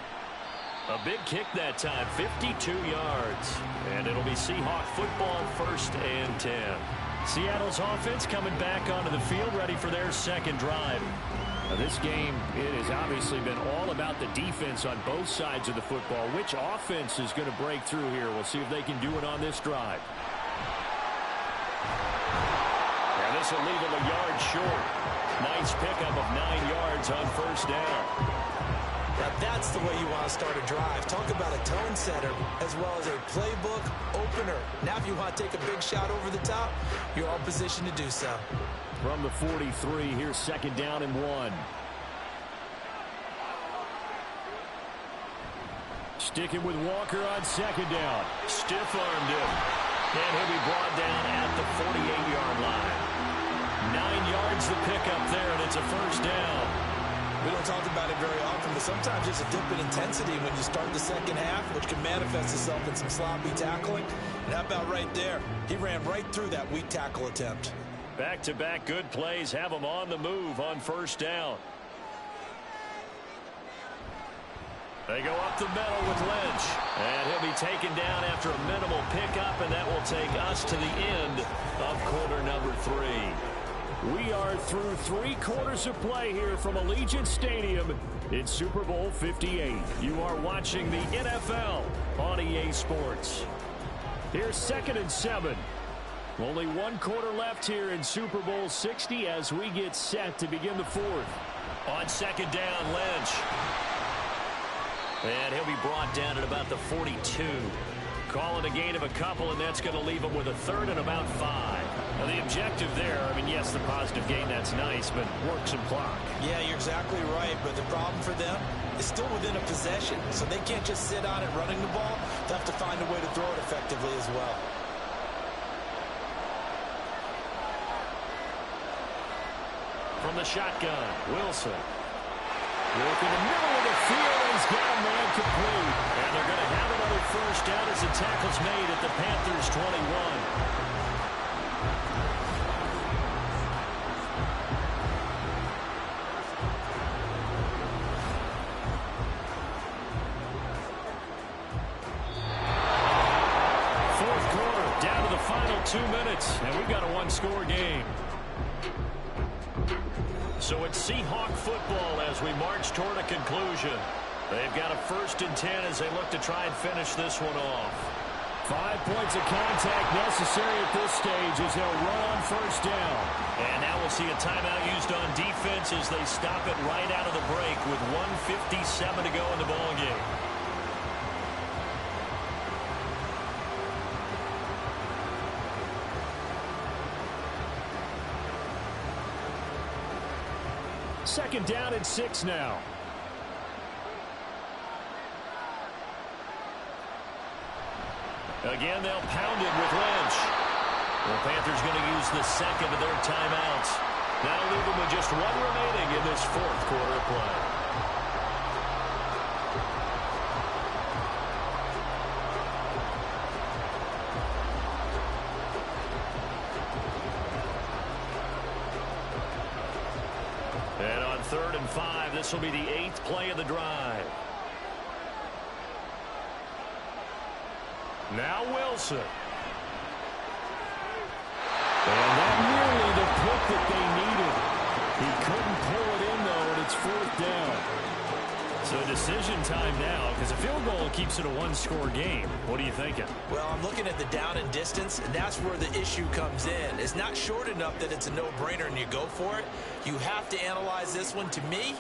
Speaker 3: A big kick that time, 52 yards. And it'll be Seahawk football, 1st and 10. Seattle's offense coming back onto the field, ready for their second drive.
Speaker 7: Now this game, it has obviously been all about the defense on both sides of the football. Which offense is going to break through here? We'll see if they can do it on this drive.
Speaker 3: And this will leave him a yard short. Nice pickup of 9 yards on 1st down.
Speaker 6: Now that's the way you want to start a drive. Talk about a tone setter as well as a playbook opener. Now if you want to take a big shot over the top, you're all positioned to do so.
Speaker 7: From the 43, here's 2nd down and 1. Sticking with Walker on 2nd down.
Speaker 3: Stiff-armed him. And he'll be brought down at the 48-yard line. 9 yards the pickup there, and it's a 1st down.
Speaker 6: We don't talk about it very often, but sometimes there's a dip in intensity when you start the second half, which can manifest itself in some sloppy tackling. And how about right there? He ran right through that weak tackle attempt.
Speaker 3: Back-to-back good plays have him on the move on 1st down. They go up the middle with Lynch. And he'll be taken down after a minimal pickup, and that will take us to the end of quarter number 3.
Speaker 7: We are through 3 quarters of play here from Allegiant Stadium in Super Bowl 58. You are watching the NFL on EA Sports. Here's 2nd and 7. Only 1 quarter left here in Super Bowl 60 as we get set to begin the 4th.
Speaker 3: On 2nd down, Lynch. And he'll be brought down at about the 42. Calling a gain of a couple, and that's going to leave him with a 3rd and about 5. Now, the objective there, I mean, yes, the positive gain, that's nice, but work some clock.
Speaker 6: Yeah, you're exactly right, but the problem for them is still within a possession, so they can't just sit on it running the ball. They'll have to find a way to throw it effectively as well.
Speaker 3: From the shotgun, Wilson.
Speaker 7: Working the middle of the field, and he's got a man complete.
Speaker 3: And they're going to have another 1st down as the tackle's made at the Panthers' 21. Down to the final 2 minutes, and we've got a 1-score game. So it's Seahawk football as we march toward a conclusion. They've got a 1st and 10 as they look to try and finish this one off.
Speaker 7: 5 points of contact necessary at this stage as they'll run on 1st down.
Speaker 3: And now we'll see a timeout used on defense as they stop it right out of the break with 1:57 to go in the ballgame.
Speaker 7: Second down and 6 now.
Speaker 3: Again, they'll pound it with Lynch. The Panthers going to use the 2nd of their timeouts. That'll leave them with just 1 remaining in this 4th quarter of play. And on 3rd and 5, this will be the 8th play of the drive. Now Wilson.
Speaker 7: And that nearly the pick that they needed. He couldn't pull it in, though, and it's 4th down.
Speaker 3: So decision time now, because a field goal keeps it a 1-score game. What are you thinking?
Speaker 6: Well, I'm looking at the down and distance, and that's where the issue comes in. It's not short enough that it's a no-brainer and you go for it. You have to analyze this one. To me,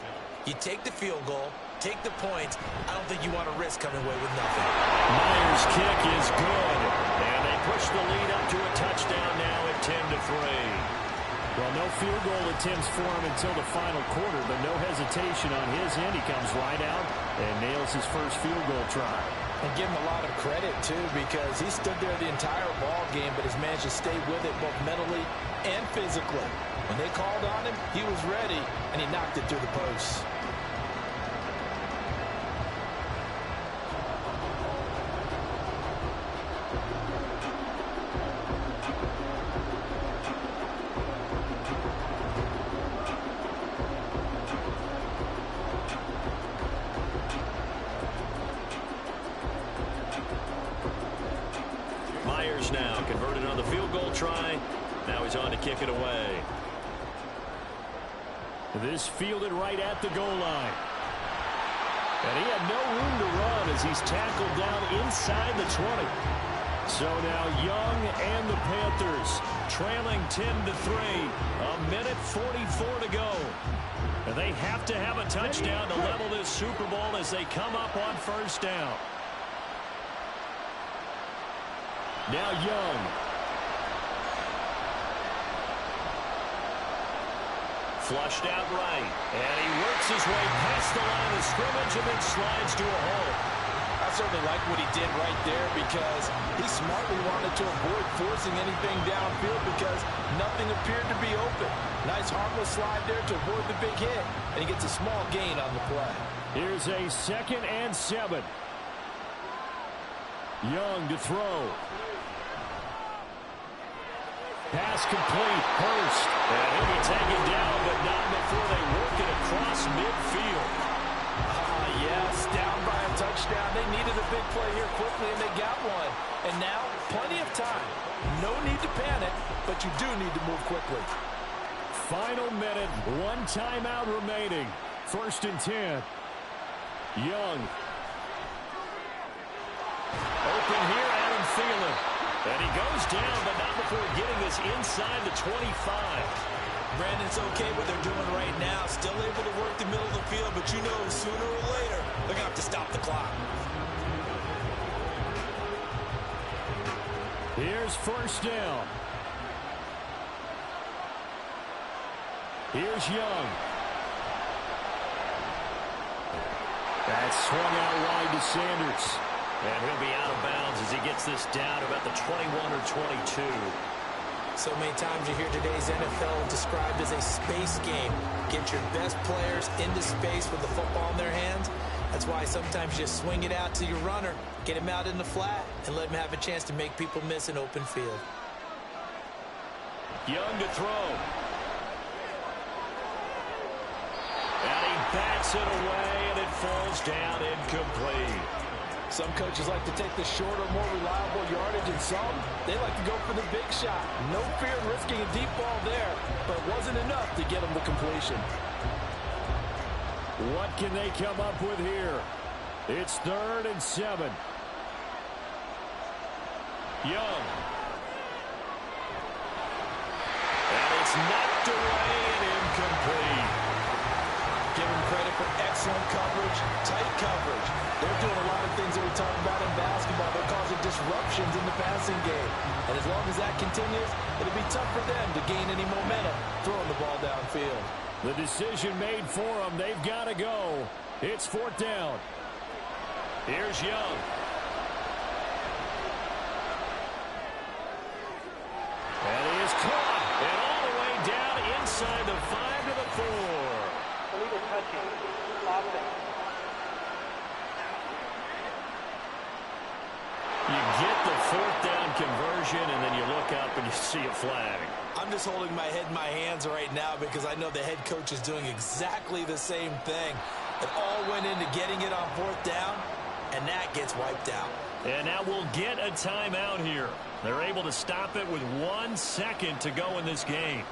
Speaker 6: you take the field goal, take the points. I don't think you want to risk coming away with nothing.
Speaker 3: Myers' kick is good. And they push the lead up to a touchdown now at 10-3.
Speaker 7: Well, no field goal attempts for him until the final quarter, but no hesitation on his end. He comes right out and nails his first field goal try.
Speaker 6: And give him a lot of credit, too, because he stood there the entire ball game, but has managed to stay with it both mentally and physically. When they called on him, he was ready, and he knocked it through the posts.
Speaker 7: field goal try. Now he's on to kick it away. This fielded right at the goal line. And he had no room to run as he's tackled down inside the 20. So now Young and the Panthers trailing 10-3. A minute 44 to go. And they have to have a touchdown to level this Super Bowl as they come up on first down. Now Young. Flushed out right. And he works his way past the line of scrimmage and then slides to a hole.
Speaker 4: I certainly like what he did right there because he smartly wanted to avoid forcing anything downfield because nothing appeared to be open. Nice harmless slide there to avoid the big hit, and he gets a small gain on the play.
Speaker 7: Here's a 2nd and 7. Young to throw. Pass complete. Hurst. And he'll be taken down, but not before they work it across midfield.
Speaker 4: Yes, down by a touchdown. They needed a big play here quickly, and they got one. And now, plenty of time. No need to panic, but you do need to move quickly.
Speaker 7: Final minute, 1 timeout remaining. 1st and 10. Young. Open here, Adam Thielen. And he goes down, but not before getting this inside the 25.
Speaker 6: Brandon, it's okay what they're doing right now. Still able to work the middle of the field, but you know sooner or later they're going to have to stop the clock.
Speaker 7: Here's first down. Here's Young. That's swung out wide to Sanders. And he'll be out of bounds as he gets this down about the 21 or 22.
Speaker 6: So many times you hear today's NFL described as a space game. Get your best players into space with the football in their hands. That's why sometimes you swing it out to your runner, get him out in the flat, and let him have a chance to make people miss an open field.
Speaker 7: Young to throw. And he bats it away, and it falls down incomplete.
Speaker 4: Some coaches like to take the shorter, more reliable yardage, and some, they like to go for the big shot. No fear in risking a deep ball there, but it wasn't enough to get them the completion.
Speaker 7: What can they come up with here? It's 3rd and 7. Young. And it's knocked away and incomplete.
Speaker 4: Give them credit for excellent coverage, tight coverage. They're doing a lot of things that we talk about in basketball. They're causing disruptions in the passing game. And as long as that continues, it'll be tough for them to gain any momentum throwing the ball downfield.
Speaker 7: The decision made for them. They've got to go. It's 4th down. Here's Young. And he is caught. And all the way down inside the 5 to the 4.
Speaker 8: Illegal touching. Offense.
Speaker 7: You get the 4th down conversion, and then you look up and you see a flag.
Speaker 6: I'm just holding my head in my hands right now because I know the head coach is doing exactly the same thing. It all went into getting it on 4th down, and that gets wiped out.
Speaker 7: And now we'll get a timeout here. They're able to stop it with 1 second to go in this game.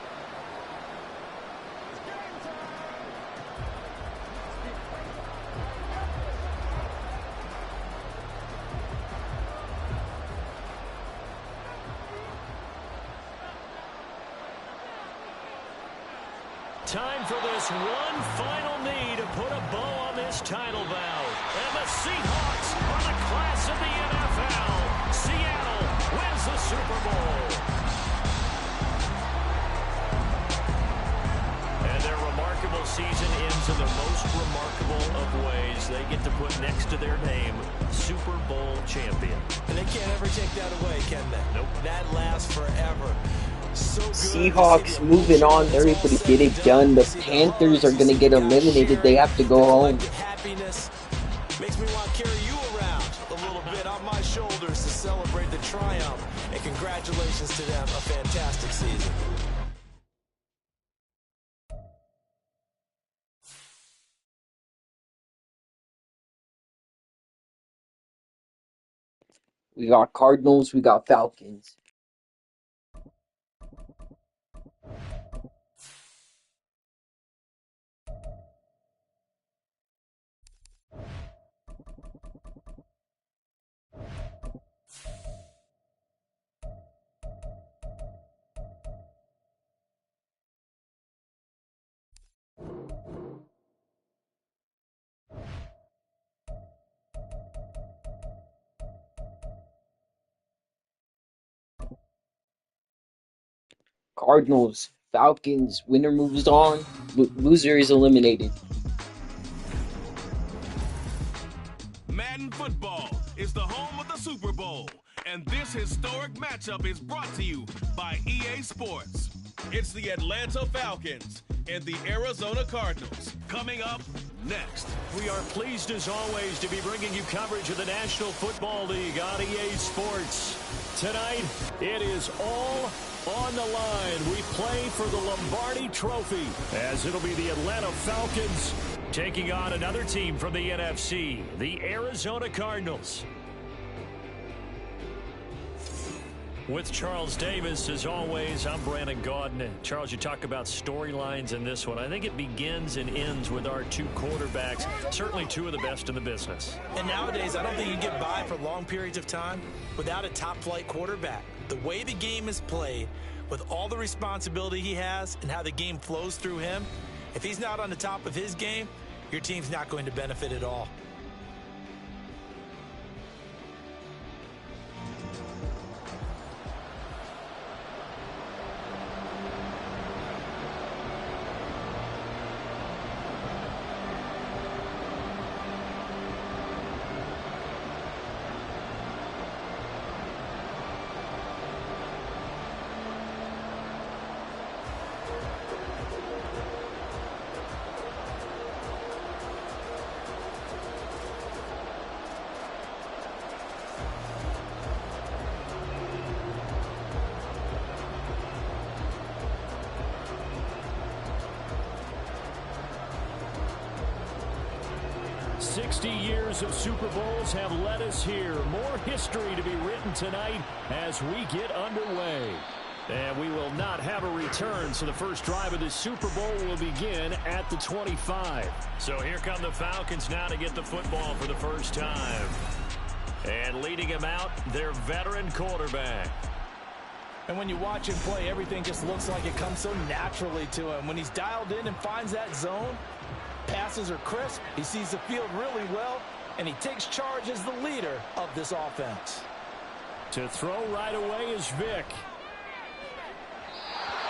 Speaker 7: Time for this one final knee to put a bow on this title bout. And the Seahawks are the class of the NFL. Seattle wins the Super Bowl. And their remarkable season ends in the most remarkable of ways. They get to put next to their name, Super Bowl champion.
Speaker 6: And they can't ever take that away, can they?
Speaker 7: Nope.
Speaker 6: That lasts forever. So
Speaker 1: Seahawks moving on. They're able to get it done. The Panthers are going to get eliminated. They have to go home.
Speaker 6: Happiness makes me want to carry you around a little bit on my shoulders to celebrate the triumph. And congratulations to them. A fantastic season.
Speaker 1: We got Cardinals. We got Falcons. Cardinals, Falcons, winner moves on, loser is eliminated.
Speaker 2: Madden Football is the home of the Super Bowl, and this historic matchup is brought to you by EA Sports. It's the Atlanta Falcons and the Arizona Cardinals. Coming up next.
Speaker 3: We are pleased as always to be bringing you coverage of the National Football League on EA Sports. Tonight, it is all on the line. We play for the Lombardi Trophy, as it'll be the Atlanta Falcons taking on another team from the NFC, the Arizona Cardinals. With Charles Davis, as always, I'm Brandon Gaudin. Charles, you talk about storylines in this one. I think it begins and ends with our two quarterbacks, certainly two of the best in the business.
Speaker 6: And nowadays, I don't think you can get by for long periods of time without a top-flight quarterback. The way the game is played, with all the responsibility he has and how the game flows through him, if he's not on the top of his game, your team's not going to benefit at all.
Speaker 3: Years of Super Bowls have led us here. More history to be written tonight as we get underway. And we will not have a return, so the first drive of the Super Bowl will begin at the 25. So here come the Falcons now to get the football for the first time. And leading him out, their veteran quarterback.
Speaker 4: And when you watch him play, everything just looks like it comes so naturally to him. When he's dialed in and finds that zone, passes are crisp, he sees the field really well, and he takes charge as the leader of this offense.
Speaker 3: To throw right away is Vic.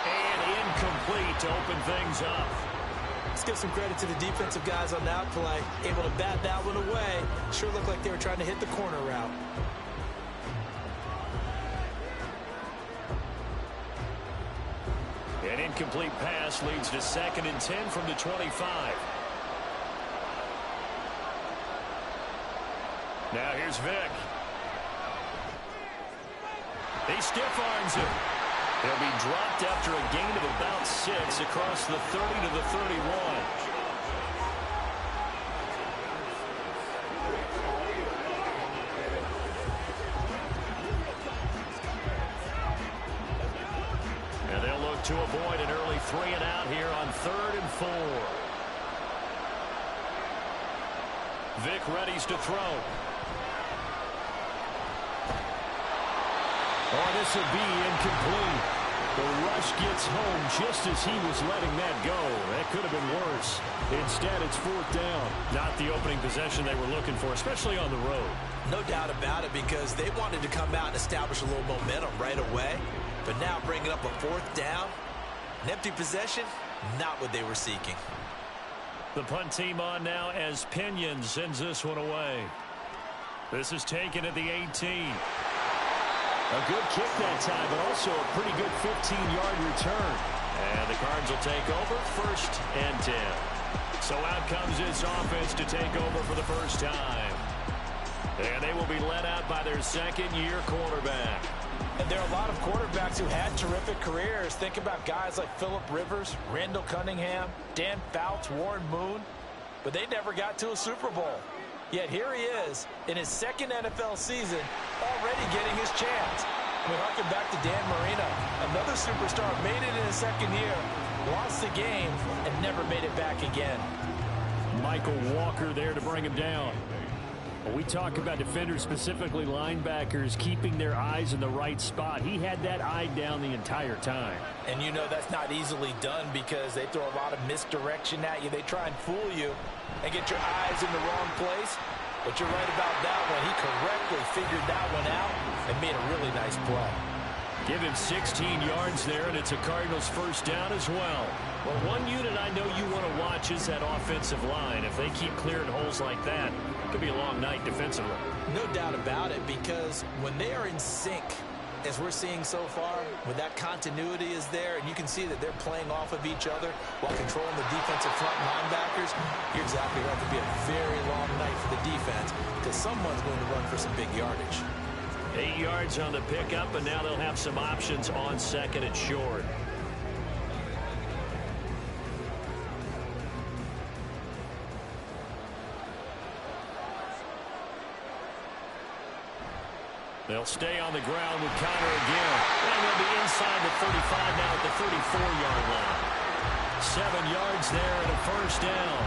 Speaker 3: And incomplete to open things up.
Speaker 6: Let's give some credit to the defensive guys on that play. Able to bat that one away. Sure looked like they were trying to hit the corner route.
Speaker 3: An incomplete pass leads to 2nd and 10 from the 25. Now here's Vic. He stiff-arms him. He'll be dropped after a gain of about 6 across the 30 to the 31. And they'll look to avoid an early 3 and out here on 3rd and 4. Vic readies to throw. Oh, this will be incomplete. The rush gets home just as he was letting that go. That could have been worse. Instead, it's 4th down. Not the opening possession they were looking for, especially on the road.
Speaker 6: No doubt about it, because they wanted to come out and establish a little momentum right away. But now bringing up a 4th down, an empty possession, not what they were seeking.
Speaker 3: The punt team on now as Pinion sends this one away. This is taken at the 18. A good kick that time, but also a pretty good 15-yard return. And the Cards will take over 1st and 10. So out comes this offense to take over for the first time. And they will be led out by their 2nd-year quarterback.
Speaker 4: And there are a lot of quarterbacks who had terrific careers. Think about guys like Phillip Rivers, Randall Cunningham, Dan Fouts, Warren Moon. But they never got to a Super Bowl. Yet here he is in his 2nd NFL season, already getting his chance. We harken back to Dan Marino. Another superstar made it in his 2nd year, lost the game, and never made it back again.
Speaker 3: Michael Walker there to bring him down. When we talk about defenders, specifically linebackers, keeping their eyes in the right spot, he had that eye down the entire time.
Speaker 4: And you know that's not easily done because they throw a lot of misdirection at you. They try and fool you and get your eyes in the wrong place. But you're right about that one. He correctly figured that one out and made a really nice play.
Speaker 3: Give him 16 yards there, and it's a Cardinals first down as well. Well, one unit I know you want to watch is that offensive line. If they keep clearing holes like that, it could be a long night defensively.
Speaker 6: No doubt about it, because when they are in sync, as we're seeing so far, when that continuity is there, and you can see that they're playing off of each other while controlling the defensive front linebackers, you're exactly right. It could be a very long night for the defense because someone's going to run for some big yardage.
Speaker 3: 8 yards on the pickup, and now they'll have some options on second and short. They'll stay on the ground with Connor again. And they'll be inside the 35 now at the 34-yard line. 7 yards there and a first down.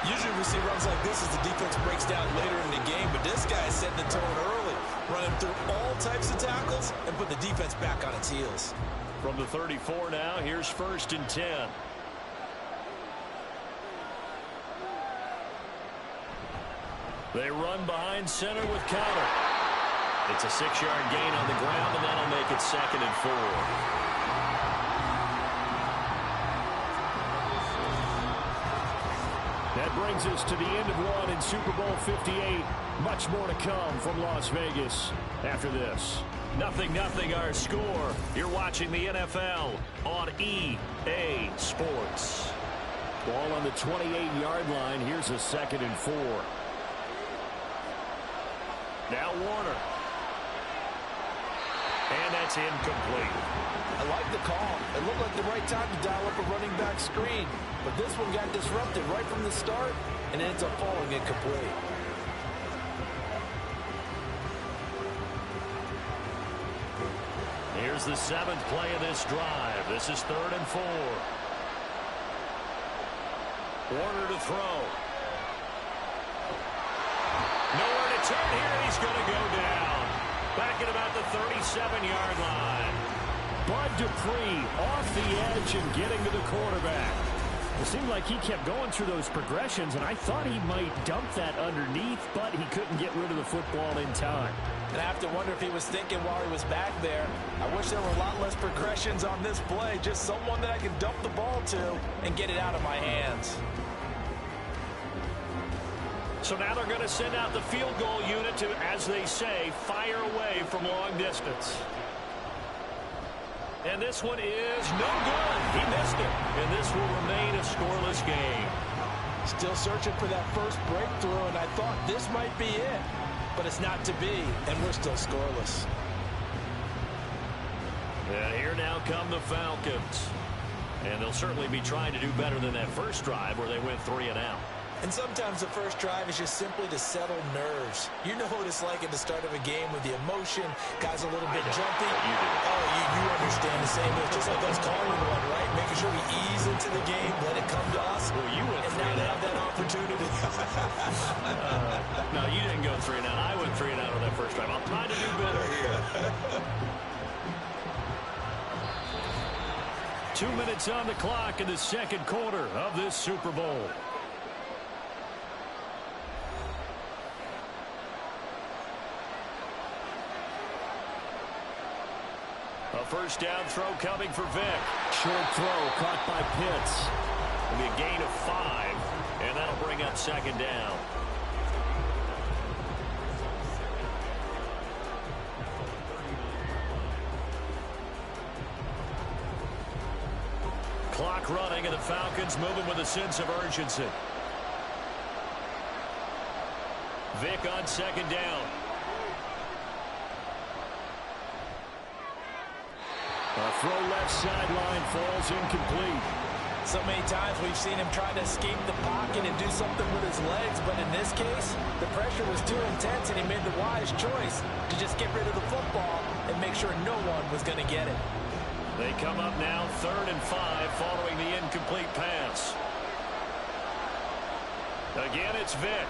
Speaker 6: Usually we see runs like this as the defense breaks down later in the game, but this guy is setting the tone early, running through all types of tackles and put the defense back on its heels.
Speaker 3: From the 34 now, here's 1st and 10. They run behind center with Connor. It's a 6-yard gain on the ground, and that'll make it 2nd and 4. That brings us to the end of one in Super Bowl 58. Much more to come from Las Vegas after this. 0-0 our score. You're watching the NFL on EA Sports. Ball on the 28-yard line. Here's a 2nd and 4. Now Warner. And that's incomplete.
Speaker 6: I like the call. It looked like the right time to dial up a running back screen. But this one got disrupted right from the start and ends up falling incomplete.
Speaker 3: Here's the 7th play of this drive. This is 3rd and 4. Warner to throw. Nowhere to turn here. He's going to go down. Back at about the 37-yard line. Bud Dupree off the edge and getting to the quarterback. It seemed like he kept going through those progressions, and I thought he might dump that underneath, but he couldn't get rid of the football in time.
Speaker 6: And I have to wonder if he was thinking while he was back there, I wish there were a lot less progressions on this play, just someone that I could dump the ball to and get it out of my hands.
Speaker 3: So now they're going to send out the field goal unit to, as they say, fire away from long distance. And this one is no good. He missed it. And this will remain a scoreless game.
Speaker 6: Still searching for that first breakthrough, and I thought this might be it. But it's not to be, and we're still scoreless.
Speaker 3: And here now come the Falcons. And they'll certainly be trying to do better than that first drive where they went 3 and out.
Speaker 6: And sometimes the first drive is just simply to settle nerves. You know what it's like at the start of a game with the emotion, guys a little bit jumpy.
Speaker 3: You do.
Speaker 6: Oh, you understand the same. It's just like us calling one, right? Making sure we ease into the game, let it come to us.
Speaker 3: Well, you went
Speaker 6: and
Speaker 3: 3
Speaker 6: now
Speaker 3: and
Speaker 6: they
Speaker 3: out.
Speaker 6: have that opportunity.
Speaker 3: No, you didn't go 3 and out. I went 3 and out on that first drive. I'm trying to do better here. 2 minutes on the clock in the second quarter of this Super Bowl. A first down throw coming for Vic. Short throw caught by Pitts. It'll be a gain of 5, and that'll bring up 2nd down. Clock running, and the Falcons moving with a sense of urgency. Vic on 2nd down. A throw left sideline falls incomplete.
Speaker 6: So many times we've seen him try to escape the pocket and do something with his legs, but in this case, the pressure was too intense and he made the wise choice to just get rid of the football and make sure no one was going to get it.
Speaker 3: They come up now 3rd and 5 following the incomplete pass. Again, it's Vic.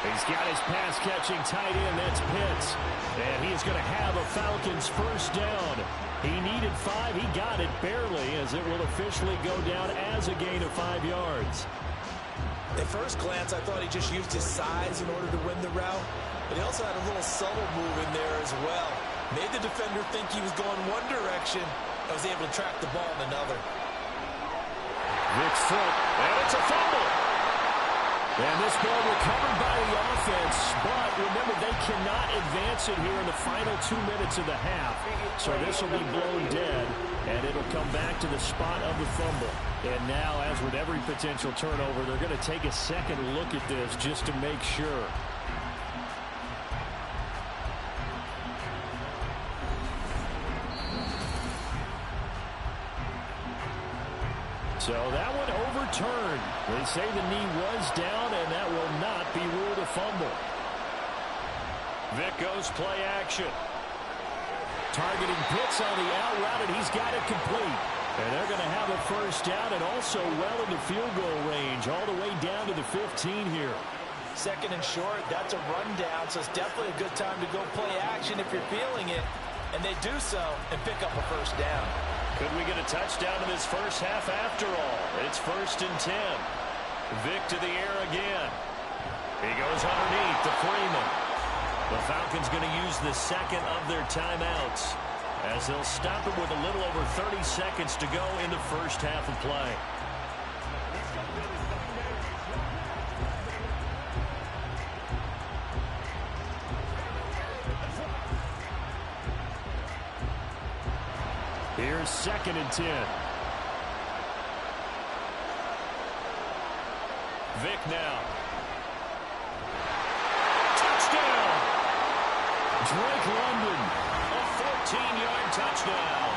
Speaker 3: He's got his pass-catching tight end. That's Pitts. And he's going to have a Falcons first down. He needed 5. He got it barely, as it will officially go down as a gain of 5 yards.
Speaker 6: At first glance, I thought he just used his size in order to win the route. But he also had a little subtle move in there as well.
Speaker 4: Made the defender think he was going one direction. I was able to track the ball in another.
Speaker 3: Vic's foot, and it's a fumble. And this ball recovered by the offense, but remember, they cannot advance it here in the final 2 minutes of the half. So this will be blown dead, and it'll come back to the spot of the fumble. And now, as with every potential turnover, they're going to take a second look at this just to make sure. So that one overturned. They say the knee was down, and that will not be ruled a fumble. Vic goes play action. Targeting Pitts on the out route, and he's got it complete. And they're going to have a first down and also well into field goal range, all the way down to the 15 here.
Speaker 4: Second and short, that's a rundown, so it's definitely a good time to go play action if you're feeling it. And they do so and pick up a first down.
Speaker 3: Could we get a touchdown in this first half after all? It's 1st and 10. Vic to the air again. He goes underneath to Freeman. The Falcons going to use the second of their timeouts as they'll stop it with a little over 30 seconds to go in the first half of play. Here's 2nd and 10. Vic now. Touchdown! Drake London, a 14-yard touchdown.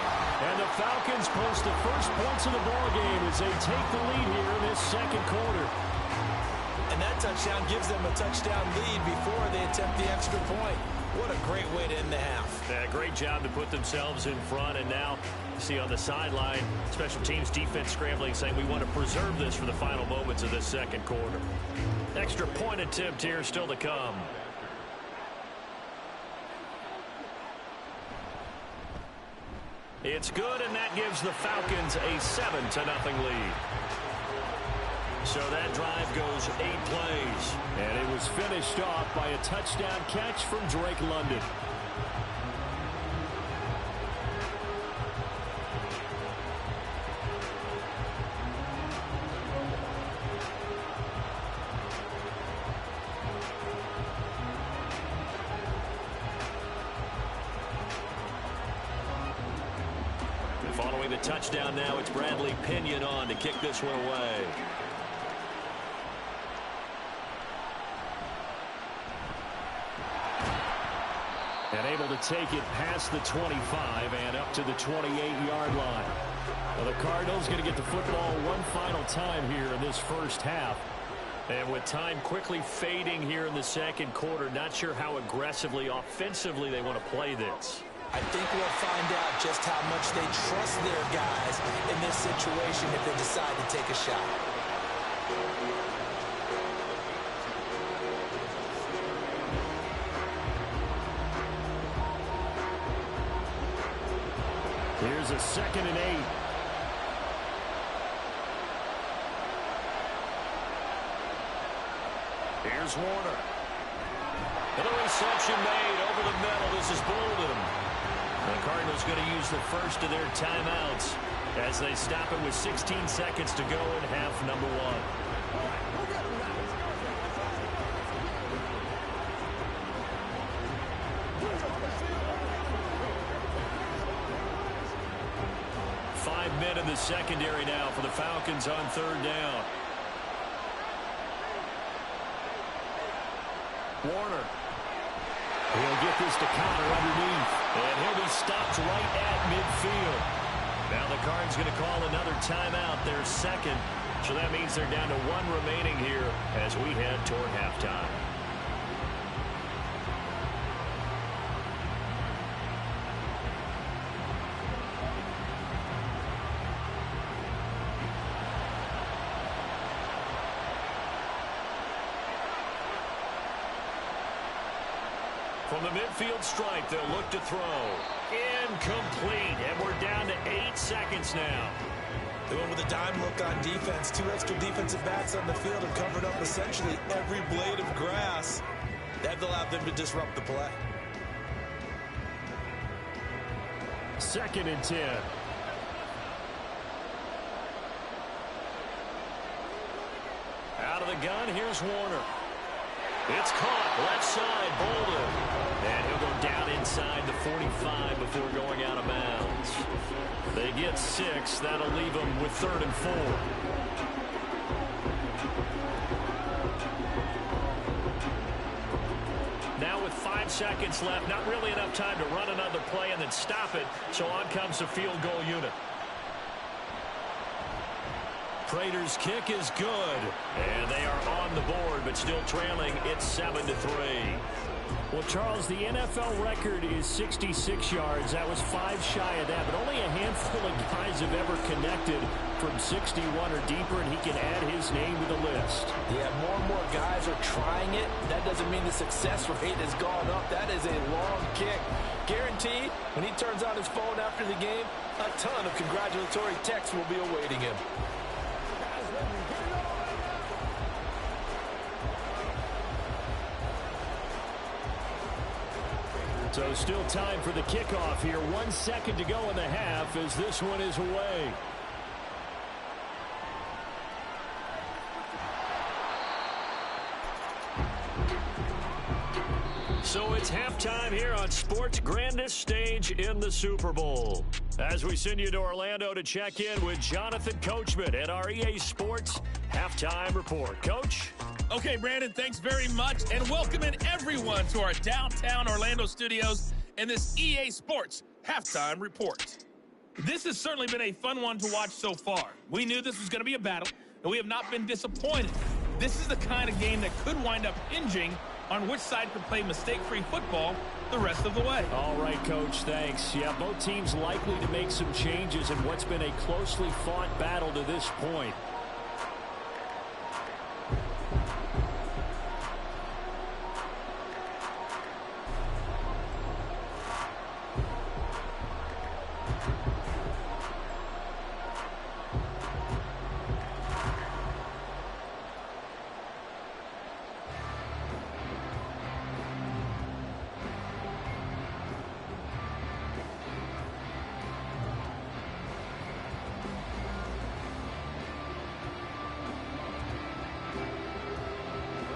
Speaker 3: And the Falcons post the first points of the ballgame as they take the lead here in this second quarter.
Speaker 4: And that touchdown gives them a touchdown lead before they attempt the extra point. What a great way to end the half.
Speaker 3: Yeah, great job to put themselves in front. And now, you see on the sideline, special teams defense scrambling, saying we want to preserve this for the final moments of this second quarter. Extra point attempt here still to come. It's good, and that gives the Falcons a 7-0 lead. So that drive goes 8 plays. And it was finished off by a touchdown catch from Drake London. Following the touchdown now, it's Bradley Pinion on to kick this one away. And able to take it past the 25 and up to the 28-yard line. Well, the Cardinals going to get the football one final time here in this first half. And with time quickly fading here in the second quarter, not sure how aggressively, offensively they want to play this.
Speaker 4: I think we'll find out just how much they trust their guys in this situation if they decide to take a shot.
Speaker 3: Here's a 2nd and 8. Here's Warner. And a reception made over the middle. This is Bolden. The Cardinals going to use the first of their timeouts as they stop it with 16 seconds to go in half number 1. Men in the secondary now for the Falcons on 3rd down. Warner. He'll get this to Connor underneath. And he'll be stopped right at midfield. Now the Cards going to call another timeout, their second. So that means they're down to 1 remaining here as we head toward halftime. From the midfield stripe, they'll look to throw. Incomplete, and we're down to 8 seconds now.
Speaker 4: They went with a dime look on defense. 2 extra defensive backs on the field and covered up essentially every blade of grass. That allowed them to disrupt the play.
Speaker 3: 2nd and 10. Out of the gun, here's Warner. It's caught, left side, Bolden. And he'll go down inside the 45 before going out of bounds. They get 6. That'll leave them with 3rd and 4. Now with 5 seconds left, not really enough time to run another play and then stop it. So on comes the field goal unit. Prater's kick is good, and they are on the board, but still trailing. It's 7-3. Well, Charles, the NFL record is 66 yards. That was 5 shy of that, but only a handful of guys have ever connected from 61 or deeper, and he can add his name to the list.
Speaker 4: Yeah, more and more guys are trying it. That doesn't mean the success rate has gone up. That is a long kick. Guaranteed, when he turns on his phone after the game, a ton of congratulatory texts will be awaiting him.
Speaker 3: So still time for the kickoff here. 1 second to go in the half as this one is away. So it's halftime here on sports' grandest stage in the Super Bowl. As we send you to Orlando to check in with Jonathan Coachman at our EA Sports Halftime Report. Coach?
Speaker 5: Okay, Brandon, thanks very much, and welcoming everyone to our downtown Orlando studios and this EA Sports Halftime Report. This has certainly been a fun one to watch so far. We knew this was going to be a battle, and we have not been disappointed. This is the kind of game that could wind up hinging on which side could play mistake-free football the rest of the way.
Speaker 3: All right, Coach, thanks. Yeah, both teams likely to make some changes in what's been a closely fought battle to this point.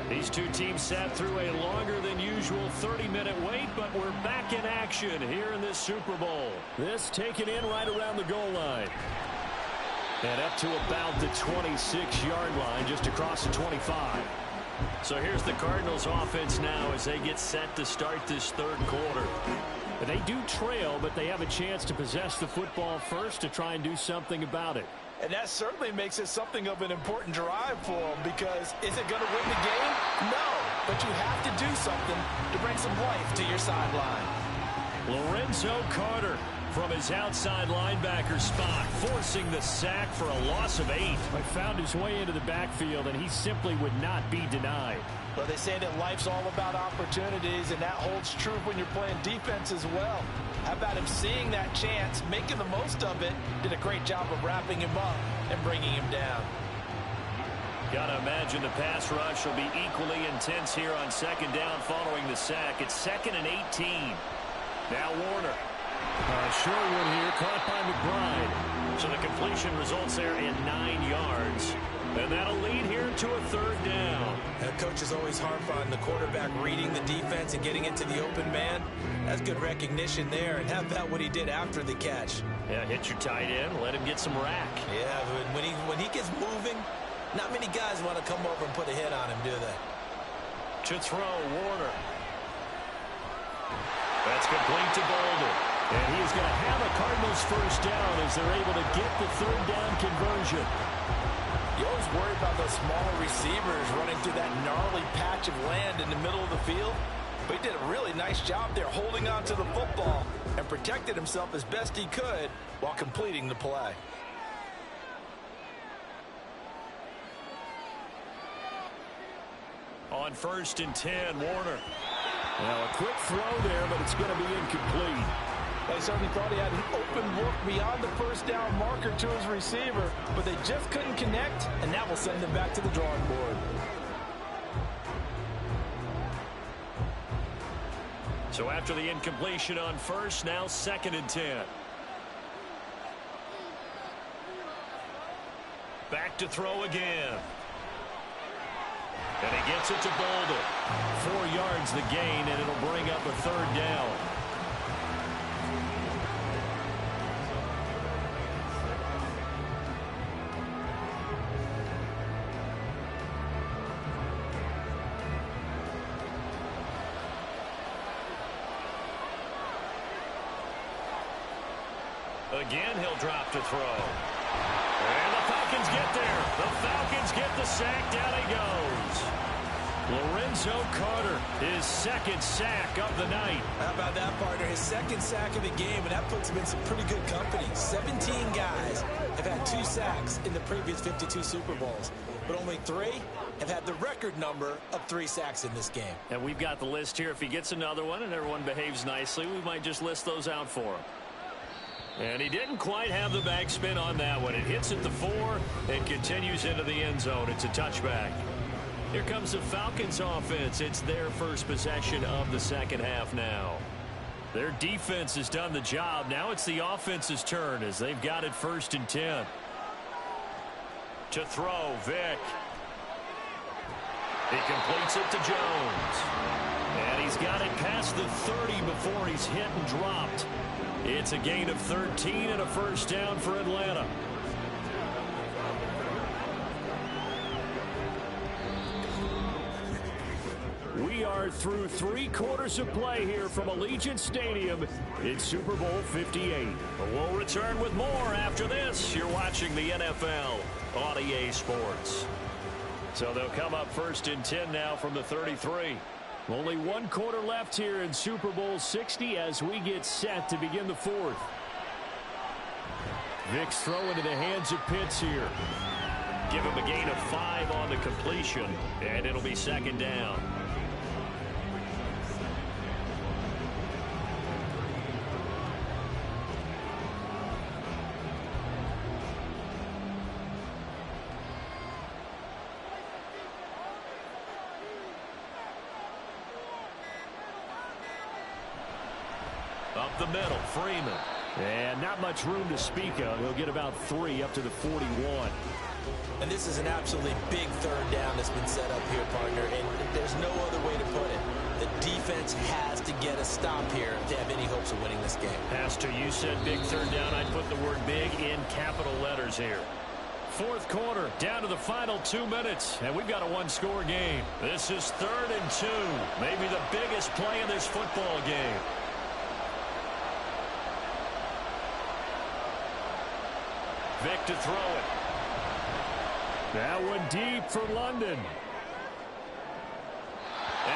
Speaker 3: These two teams sat through a longer than usual 30-minute wait, but we're back in action here in this Super Bowl. This taken in right around the goal line. And up to about the 26-yard line, just across the 25. So here's the Cardinals offense now as they get set to start this third quarter. They do trail, but they have a chance to possess the football first to try and do something about it.
Speaker 4: And that certainly makes it something of an important drive for them, because is it going to win the game? No, but you have to do something to bring some life to your sideline.
Speaker 3: Lorenzo Carter from his outside linebacker spot, forcing the sack for a loss of 8. But found his way into the backfield, and he simply would not be denied.
Speaker 4: Well, they say that life's all about opportunities, and that holds true when you're playing defense as well. How about him seeing that chance, making the most of it, did a great job of wrapping him up and bringing him down.
Speaker 3: Gotta imagine the pass rush will be equally intense here on second down following the sack. It's 2nd and 18. Now Warner. Short one here, caught by McBride. So the completion results there in 9 yards. And that'll lead here to a third down.
Speaker 4: Coach is always harp on the quarterback reading the defense and getting into the open man. That's good recognition there. And how about what he did after the catch?
Speaker 3: Yeah, hit your tight end, let him get some rack.
Speaker 4: Yeah, but when he gets moving, not many guys want to come over and put a hit on him, do they?
Speaker 3: To throw, Warner. That's complete to Bolden. And he's going to have a Cardinals first down as they're able to get the third down conversion.
Speaker 4: You always worry about those smaller receivers running through that gnarly patch of land in the middle of the field. But he did a really nice job there holding on to the football and protected himself as best he could while completing the play.
Speaker 3: On 1st and 10, Warner. Now a quick throw there, but it's going to be incomplete.
Speaker 4: They certainly thought he had an open look beyond the first down marker to his receiver, but they just couldn't connect, and that will send them back to the drawing board.
Speaker 3: So after the incompletion on 1st, now 2nd and 10. Vick to throw again. And he gets it to Bolden. 4 yards the gain, and it'll bring up a third down. Again, he'll drop to throw. And the Falcons get there. The Falcons get the sack. Down he goes. Lorenzo Carter, his second sack of the night.
Speaker 6: How about that, partner? His second sack of the game, and that puts him in some pretty good company. 17 guys have had 2 sacks in the previous 52 Super Bowls, but only 3 have had the record number of 3 sacks in this game.
Speaker 3: And we've got the list here. If he gets another one and everyone behaves nicely, we might just list those out for him. And he didn't quite have the backspin on that one. It hits at the 4 and continues into the end zone. It's a touchback. Here comes the Falcons offense. It's their first possession of the second half now. Their defense has done the job. Now it's the offense's turn as they've got it 1st and 10. To throw, Vick. He completes it to Jones. And he's got it past the 30 before he's hit and dropped. It's a gain of 13 and a first down for Atlanta. We are through 3 quarters of play here from Allegiant Stadium in Super Bowl 58. We'll return with more after this. You're watching the NFL on EA Sports. So they'll come up 1st and 10 now from the 33. Only 1 quarter left here in Super Bowl 60 as we get set to begin the 4th. Vick's throw into the hands of Pitts here. Give him a gain of 5 on the completion, and it'll be 2nd down. Up the middle, Freeman. And not much room to speak of. He'll get about 3 up to the 41.
Speaker 6: And this is an absolutely big 3rd down that's been set up here, partner. And there's no other way to put it. The defense has to get a stop here to have any hopes of winning this game.
Speaker 3: Pastor, you said big 3rd down. I'd put the word big in capital letters here. 4th quarter, down to the final 2 minutes. And we've got a 1-score game. This is 3rd and 2. Maybe the biggest play in this football game. Vick to throw it. That one deep for London. And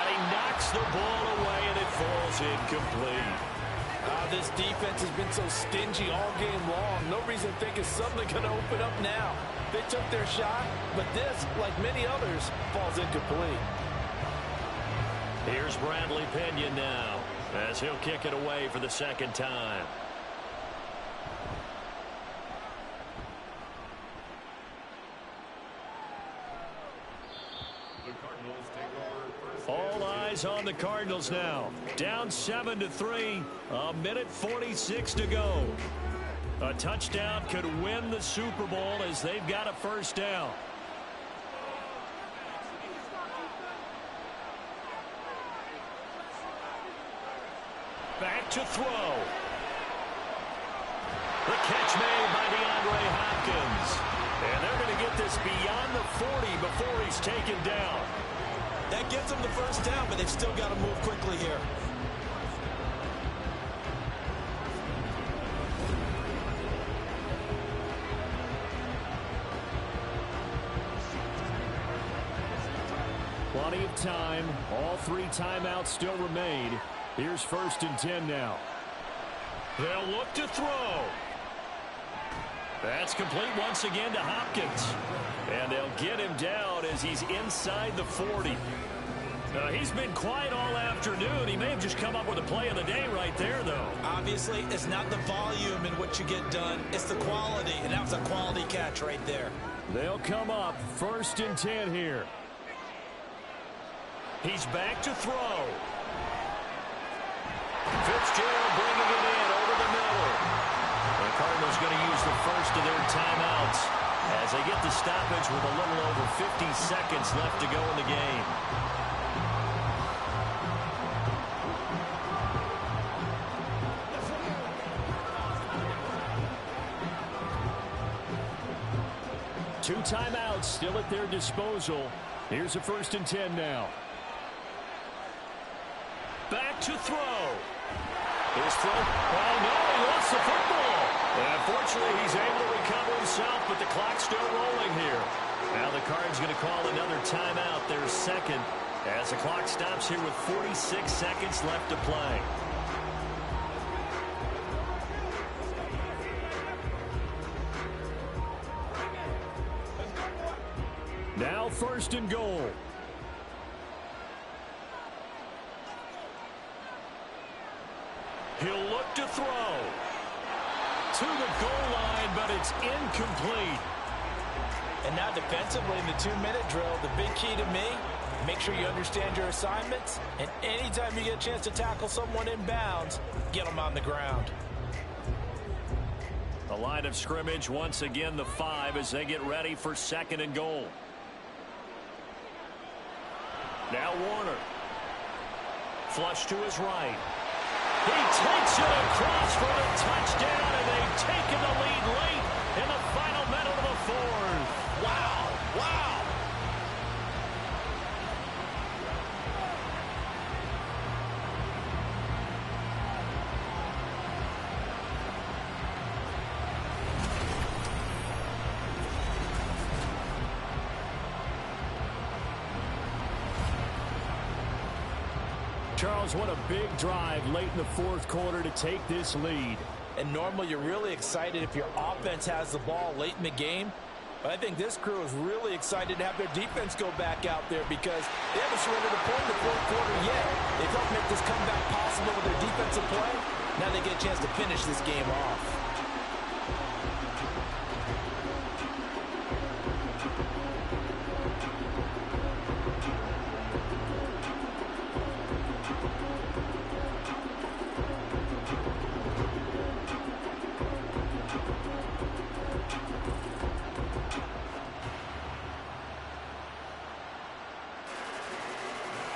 Speaker 3: he knocks the ball away, and it falls incomplete.
Speaker 4: This defense has been so stingy all game long. No reason to think it's suddenly going to open up now. They took their shot, but this, like many others, falls incomplete.
Speaker 3: Here's Bradley Pinion now as he'll kick it away for the 2nd time. All eyes on the Cardinals now. Down 7-3. 1:46 to go. A touchdown could win the Super Bowl as they've got a 1st down. Back to throw. The catch made by DeAndre Hopkins. And they're going to get this beyond the 40 before he's taken down.
Speaker 6: That gets them the 1st down, but they've still got to move quickly here.
Speaker 3: Plenty of time. All 3 timeouts still remain. Here's 1st and 10 now. They'll look to throw. That's complete once again to Hopkins. And they'll get him down as he's inside the 40. He's been quiet all afternoon. He may have just come up with a play of the day right there, though.
Speaker 6: Obviously, it's not the volume in what you get done. It's the quality, and that was a quality catch right there.
Speaker 3: They'll come up 1st and 10 here. He's back to throw. Fitzgerald bringing it in over the middle. The Cardinals going to use the 1st of their timeouts. as they get the stoppage with a little over 50 seconds left to go in the game. Two timeouts still at their disposal. Here's a 1st and 10 now. Back to throw. His throw. Oh, no, he lost the football. Unfortunately, he's able to recover himself, but the clock's still rolling here. Now the Cards going to call another timeout, their second, as the clock stops here with 46 seconds left to play. Now 1st and goal. He'll look to throw. To the goal line, but it's incomplete.
Speaker 4: And now defensively in the 2-minute drill, the big key to me, make sure you understand your assignments, and anytime you get a chance to tackle someone in bounds, get them on the ground.
Speaker 3: The line of scrimmage, once again, the 5 as they get ready for 2nd and goal. Now Warner. Flush to his right. He takes it across for a touchdown, and they've taken the lead late in the final minute of the 4th.
Speaker 4: Wow, wow.
Speaker 3: Charles, what a big drive late in the 4th quarter to take this lead.
Speaker 4: And normally you're really excited if your offense has the ball late in the game. But I think this crew is really excited to have their defense go back out there because they haven't surrendered a point in the 4th quarter yet. They've helped make this comeback possible with their defensive play. Now they get a chance to finish this game off.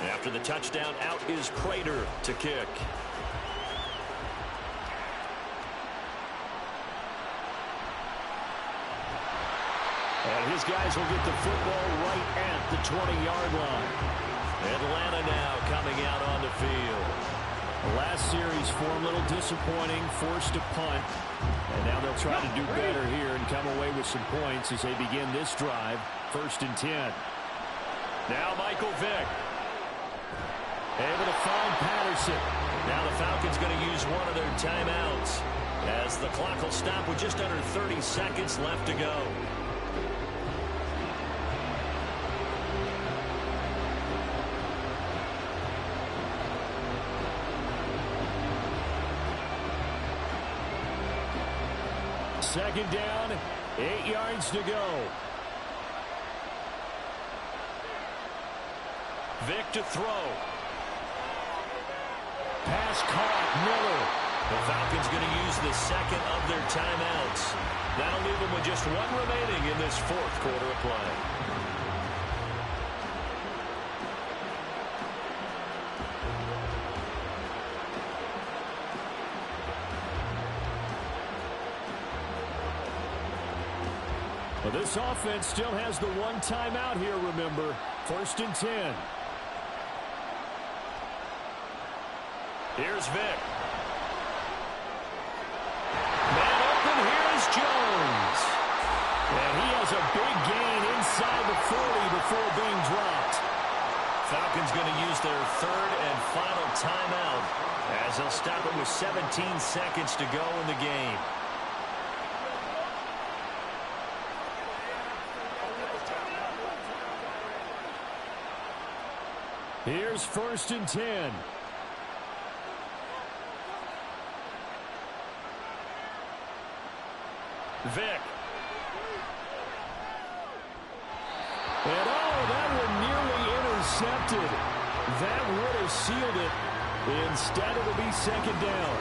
Speaker 3: After the touchdown, out is Prater to kick. And his guys will get the football right at the 20-yard line. Atlanta now coming out on the field. The last series for him, a little disappointing, forced to punt. And now they'll try to do better here and come away with some points as they begin this drive. 1st and 10. Now Michael Vick. Able to find Patterson. Now the Falcons going to use one of their timeouts as the clock will stop with just under 30 seconds left to go. Second down, 8 yards to go. Vick to throw. Pass caught, Miller. The Falcons going to use the second of their timeouts. That'll leave them with just one remaining in this 4th quarter of play. Well, this offense still has the one timeout here, remember. 1st and 10. Here's Vick. Man open, here's Jones. And he has a big gain inside the 40 before being dropped. Falcons going to use their 3rd and final timeout as they'll stop it with 17 seconds to go in the game. Here's 1st and 10. Vick. And that one nearly intercepted. That would have sealed it. Instead, it'll be 2nd down.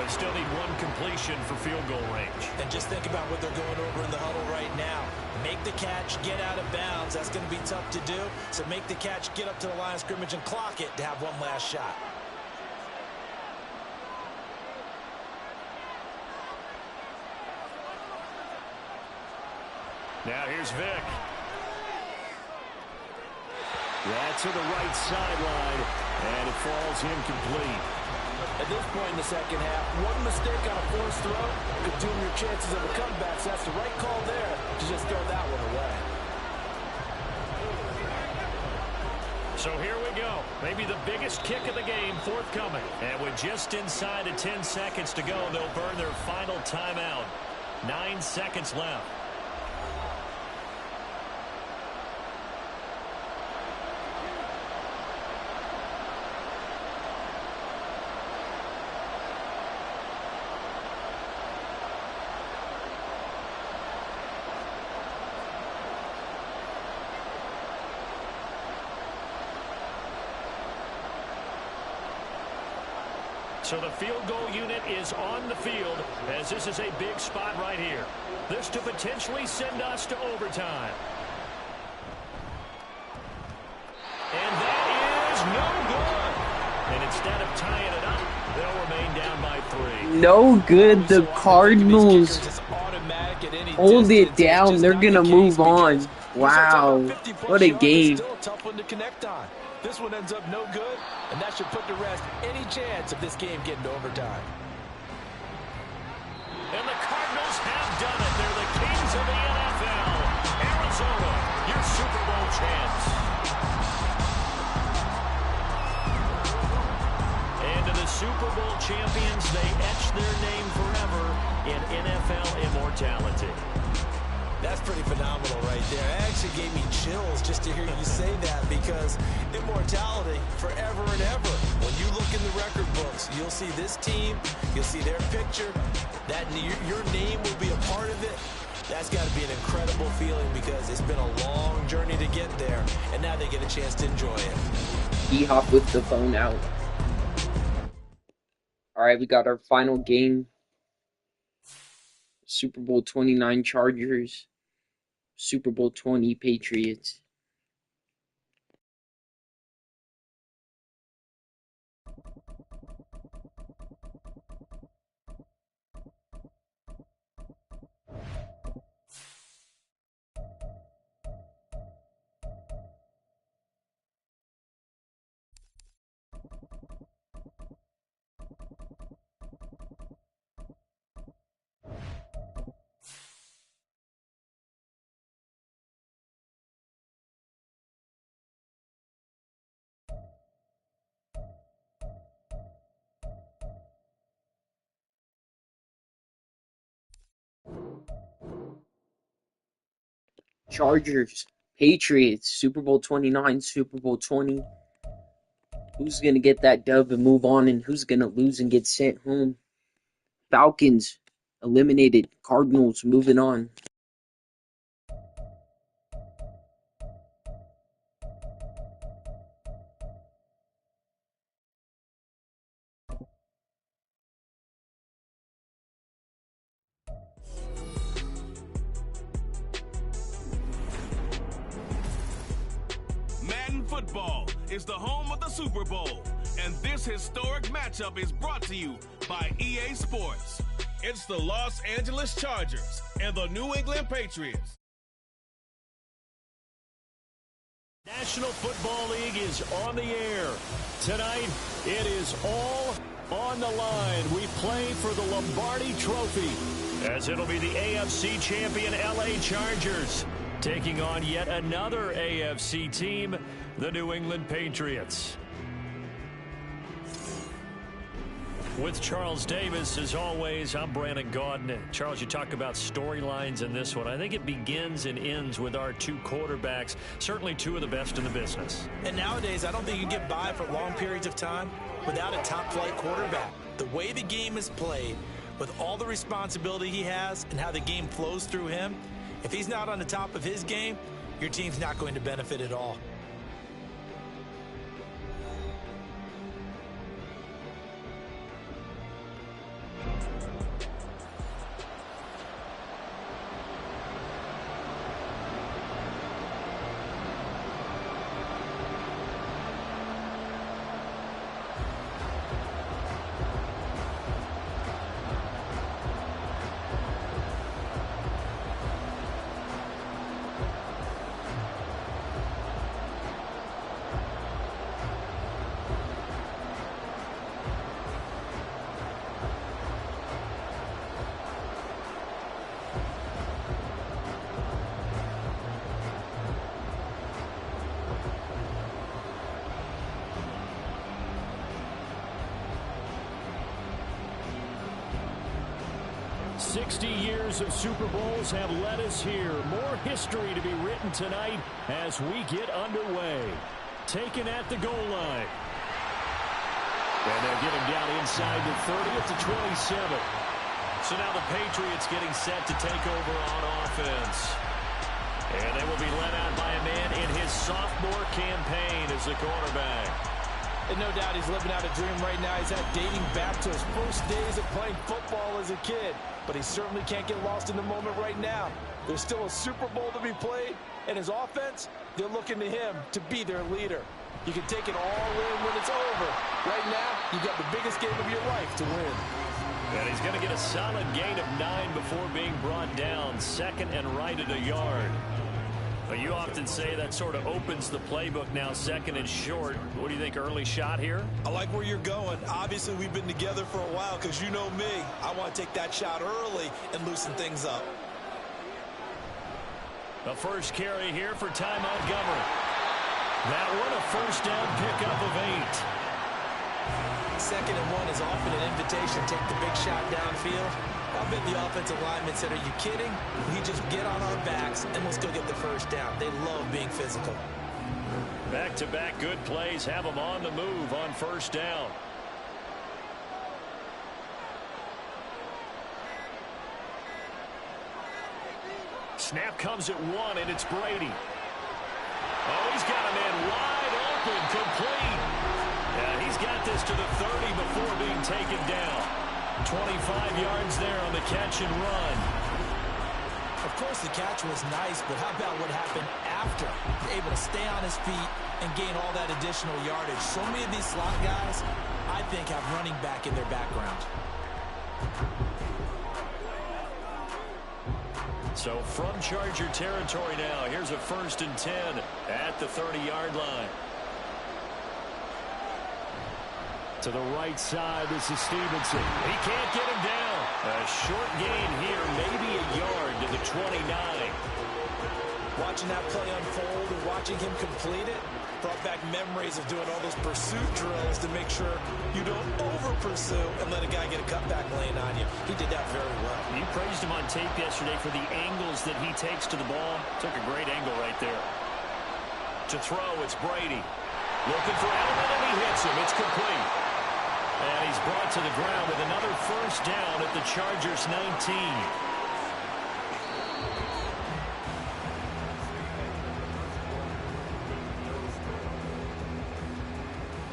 Speaker 3: A They still need one completion for field goal range.
Speaker 6: And just think about what they're going over in the huddle right now. Make the catch, get out of bounds. That's going to be tough to do. So make the catch, get up to the line of scrimmage, and clock it to have one last shot.
Speaker 3: Now here's Vic. That's to the right sideline, and it falls incomplete.
Speaker 4: At this point in the second half, one mistake on a forced throw could doom your chances of a comeback. So that's the right call there to just throw that one away.
Speaker 3: So here we go. Maybe the biggest kick of the game forthcoming. And with just inside of 10 seconds to go, they'll burn their final timeout. 9 seconds left. So the field goal unit is on the field as this is a big spot right here. This to potentially send us to overtime. And that is no good. And instead of tying it up, they'll remain down by 3.
Speaker 1: No good. The Cardinals hold it down. They're going to move on. Wow. What a game.
Speaker 4: Still a tough one to connect on. This one ends up no good, and that should put to rest any chance of this game getting to overtime.
Speaker 3: And the Cardinals have done it. They're the kings of the NFL. Arizona, your Super Bowl champs. And to the Super Bowl champions, they etch their name forever in NFL immortality.
Speaker 6: That's pretty phenomenal right there. It actually gave me chills just to hear you say that, because immortality forever and ever. When you look in the record books, you'll see this team, you'll see their picture, that your name will be a part of it. That's got to be an incredible feeling, because it's been a long journey to get there, and now they get a chance to enjoy it.
Speaker 1: D-Hop with the phone out. All right, we got our final game. Super Bowl 29 Chargers, Super Bowl 20 Patriots. Chargers, Patriots, Super Bowl 29, Super Bowl 20. Who's going to get that dub and move on, and who's going to lose and get sent home? Falcons eliminated, Cardinals moving on.
Speaker 2: Madden Football is the home of the Super Bowl, and this historic matchup is brought to you by EA Sports. It's the Los Angeles Chargers and the New England Patriots.
Speaker 3: National Football League is on the air. Tonight, it is all on the line. We play for the Lombardi Trophy, as it'll be the AFC champion LA Chargers taking on yet another AFC team, the New England Patriots. With Charles Davis, as always, I'm Brandon Gaudin. Charles, you talk about storylines in this one. I think it begins and ends with our two quarterbacks, certainly two of the best in the business.
Speaker 6: And nowadays, I don't think you get by for long periods of time without a top-flight quarterback. The way the game is played, with all the responsibility he has and how the game flows through him, if he's not on the top of his game, your team's not going to benefit at all.
Speaker 3: 60 years of Super Bowls have led us here. More history to be written tonight as we get underway. Taken at the goal line. And they'll get him down inside the 30 at the 27. So now the Patriots getting set to take over on offense. And they will be led out by a man in his sophomore campaign as the quarterback.
Speaker 4: And no doubt he's living out a dream right now. He's dating back to his first days of playing football as a kid. But he certainly can't get lost in the moment right now. There's still a Super Bowl to be played. And his offense, they're looking to him to be their leader. You can take it all in when it's over. Right now, you got the biggest game of your life to win.
Speaker 3: And he's going to get a solid gain of 9 before being brought down. Second and right at a yard. But you often say that sort of opens the playbook now, second and short. What do you think, early shot here?
Speaker 4: I like where you're going. Obviously, we've been together for a while because you know me. I want to take that shot early and loosen things up.
Speaker 3: The first carry here for Ty Montgomery. That one a first down pickup of 8.
Speaker 6: Second and 1 is often an invitation to take the big shot downfield. I bet the offensive lineman said, are you kidding? We just get on our backs and let's go get the first down. They love being physical.
Speaker 3: Back-to-back good plays have them on the move on first down. Snap comes at 1, and it's Brady. Oh, he's got a man wide open, complete. Yeah, he's got this to the 30 before being taken down. 25 yards there on the catch and run.
Speaker 6: Of course, the catch was nice, but how about what happened after? Able to stay on his feet and gain all that additional yardage. So many of these slot guys, I think, have running back in their background.
Speaker 3: So from Charger territory now, here's a 1st and 10 at the 30-yard line. To the right side, this is Stevenson. He can't get him down. A short gain here, maybe a yard to the 29.
Speaker 4: Watching that play unfold and watching him complete it brought back memories of doing all those pursuit drills to make sure you don't over-pursue and let a guy get a cutback lane on you. He did that very well.
Speaker 3: You praised him on tape yesterday for the angles that he takes to the ball. Took a great angle right there. To throw, it's Brady. Looking for Edelman, and he hits him. It's complete. And he's brought to the ground with another first down at the Chargers 19.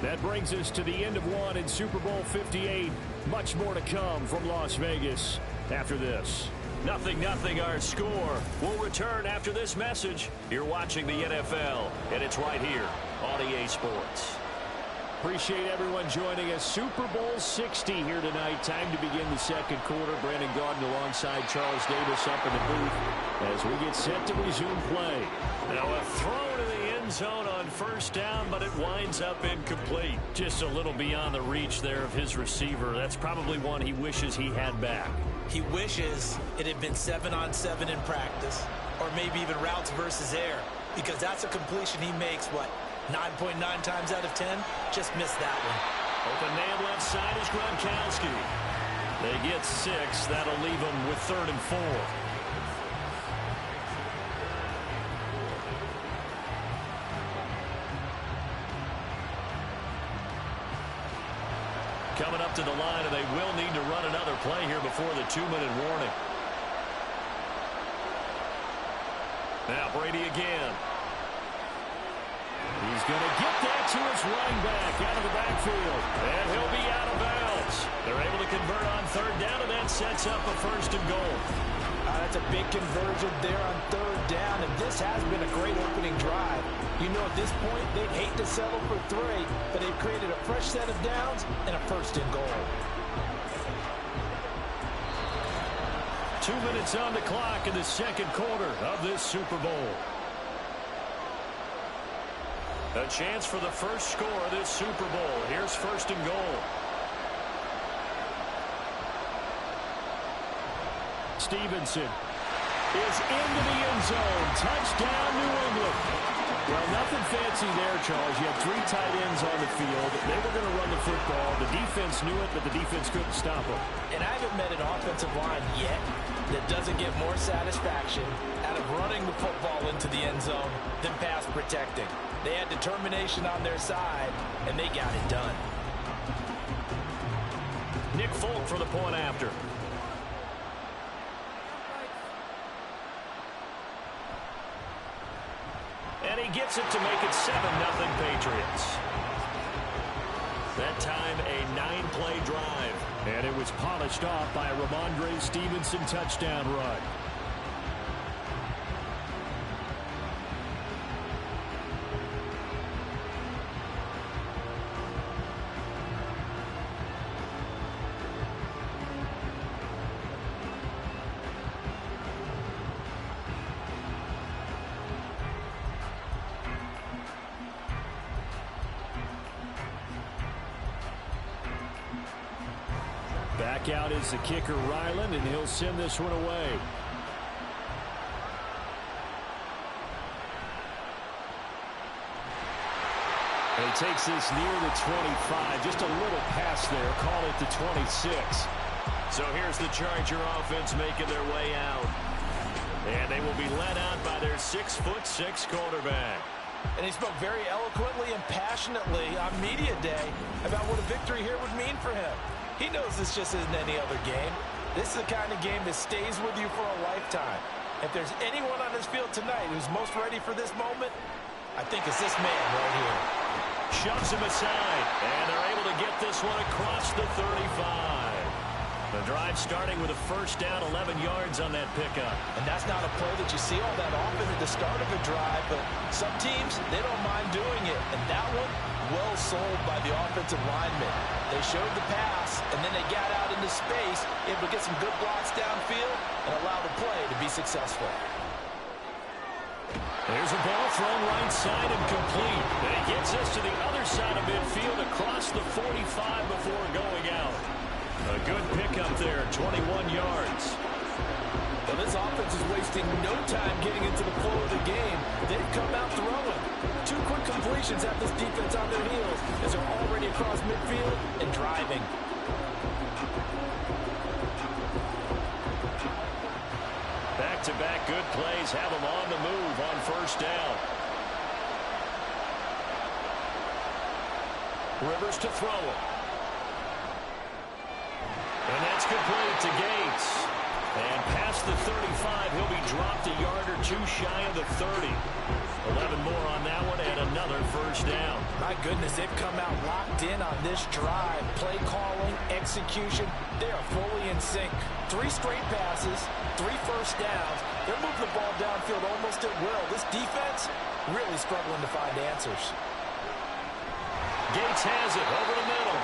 Speaker 3: That brings us to the end of one in Super Bowl 58. Much more to come from Las Vegas after this. 0-0 our score. We'll return after this message. You're watching the NFL, and it's right here on EA Sports. Appreciate everyone joining us. Super Bowl 60 here tonight. Time to begin the second quarter. Brandon Gaudin alongside Charles Davis up in the booth as we get set to resume play. Now a throw to the end zone on first down, but it winds up incomplete. Just a little beyond the reach there of his receiver. That's probably one he wishes he had back.
Speaker 6: He wishes it had been 7-on-7 in practice, or maybe even routes versus air, because that's a completion he makes, 9.9 times out of 10? Just missed that one.
Speaker 3: Open man left side is Gronkowski. They get 6. That'll leave them with 3rd and 4. Coming up to the line, and they will need to run another play here before the 2-minute warning. Now Brady again. He's going to get that to his running back out of the backfield. And he'll be out of bounds. They're able to convert on 3rd down, and that sets up a 1st and goal.
Speaker 4: That's a big conversion there on 3rd down, and this has been a great opening drive. You know, at this point, they'd hate to settle for 3, but they've created a fresh set of downs and a 1st and goal.
Speaker 3: 2 minutes on the clock in the second quarter of this Super Bowl. A chance for the first score of this Super Bowl. Here's 1st and goal. Stevenson is into the end zone. Touchdown, New England. Well, nothing fancy there, Charles. You had 3 tight ends on the field. They were going to run the football. The defense knew it, but the defense couldn't stop them.
Speaker 4: And I haven't met an offensive line yet that doesn't get more satisfaction out of running the football into the end zone than pass protecting. They had determination on their side, and they got it done.
Speaker 3: Nick Folk for the point after. And he gets it to make it 7-0 Patriots. That time a 9-play drive. And it was polished off by a Ramondre Stevenson touchdown run. Back out is the kicker, Ryland, and he'll send this one away. And he takes this near the 25. Just a little pass there. Call it the 26. So here's the Charger offense making their way out. And they will be led out by their 6'6" quarterback.
Speaker 4: And he spoke very eloquently and passionately on media day about what a victory here would mean for him. He knows this just isn't any other game. This is the kind of game that stays with you for a lifetime. If there's anyone on this field tonight who's most ready for this moment, I think it's this man right here.
Speaker 3: Shoves him aside, and they're able to get this one across the 35. The drive starting with a first down, 11 yards on that pickup.
Speaker 4: And that's not a play that you see all that often at the start of a drive, but some teams, they don't mind doing it. And that one, well sold by the offensive lineman. They showed the pass, and then they got out into space, able to get some good blocks downfield and allow the play to be successful.
Speaker 3: There's a ball thrown right side and complete. And he gets us to the other side of midfield across the 45 before going out. A good pickup there, 21 yards.
Speaker 4: Well, this offense is wasting no time getting into the flow of the game. They've come out throwing. 2 quick completions have this defense on their heels as they're already across midfield and driving.
Speaker 3: Back-to-back good plays have them on the move on first down. Rivers to throw him. And that's complete to Gates. And past the 35, he'll be dropped a yard or 2 shy of the 30. 11 more on that one and another first down.
Speaker 4: My goodness, they've come out locked in on this drive. Play calling, execution, they are fully in sync. 3 straight passes, 3 first downs. They're moving the ball downfield almost at will. This defense really struggling to find answers.
Speaker 3: Gates has it over the middle.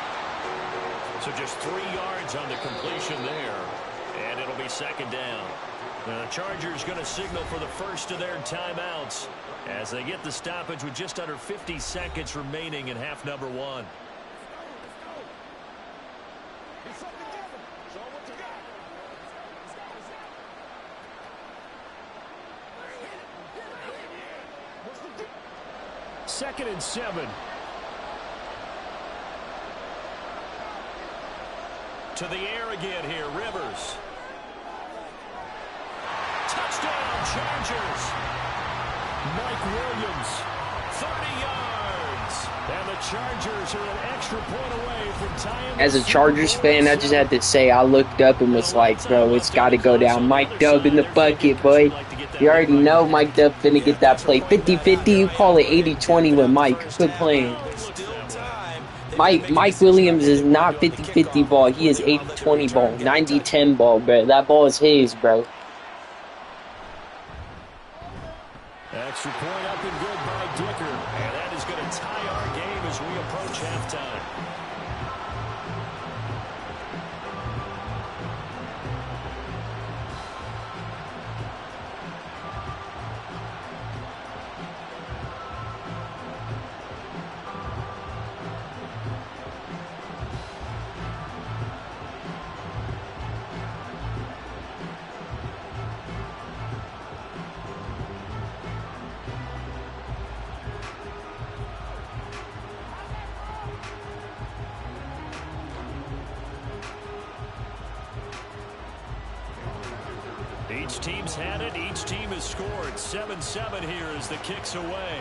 Speaker 3: So just 3 yards on the completion there. And it'll be second down. The Chargers going to signal for the first of their timeouts as they get the stoppage with just under 50 seconds remaining in half number 1. Second and 7. To the air again here, Rivers. Touchdown, Chargers. Mike Williams, 30 yards. And the Chargers are an extra point away from tying.
Speaker 1: As a Chargers fan, I just had to say I looked up and was like, bro, it's got to go down. Mike Dub in the bucket, boy. You already know Mike Dub finna get that play. 50-50, you call it 80-20 with Mike. Good playing. Mike Williams is not 50-50 ball. He is 80-20 ball. 90-10 ball, bro. That ball is his, bro.
Speaker 3: Extra point up and good by Dicker. And that is going to tie our game as we approach halftime. Each team's had it. Each team has scored. 7-7 here as the kick's away.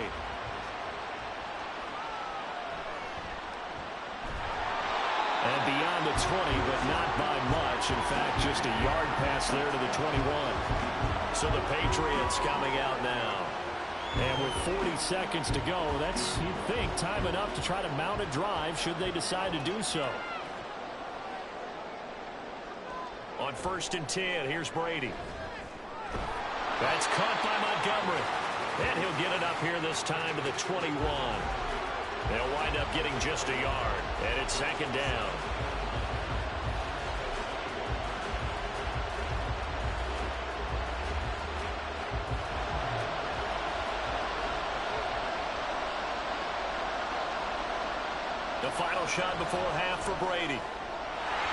Speaker 3: And beyond the 20, but not by much. In fact, just a yard pass there to the 21. So the Patriots coming out now. And with 40 seconds to go, that's, you'd think, time enough to try to mount a drive should they decide to do so. On 1st and 10, here's Brady. That's caught by Montgomery. And he'll get it up here this time to the 21. They'll wind up getting just a yard. And it's 2nd down. The final shot before half for Brady.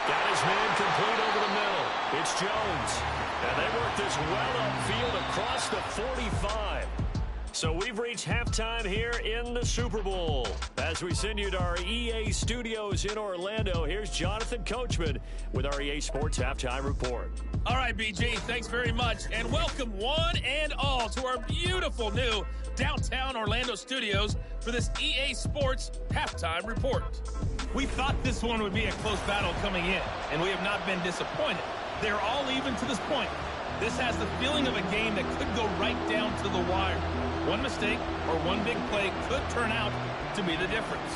Speaker 3: Got his man complete over the middle. It's Jones. And they work this well upfield across the 45. So we've reached halftime here in the Super Bowl. As we send you to our EA studios in Orlando, here's Jonathan Coachman with our EA Sports Halftime Report.
Speaker 5: All right, BG, thanks very much. And welcome one and all to our beautiful new downtown Orlando studios for this EA Sports Halftime Report. We thought this one would be a close battle coming in, and we have not been disappointed. They're all even to this point. This has the feeling of a game that could go right down to the wire. One mistake or one big play could turn out to be the difference.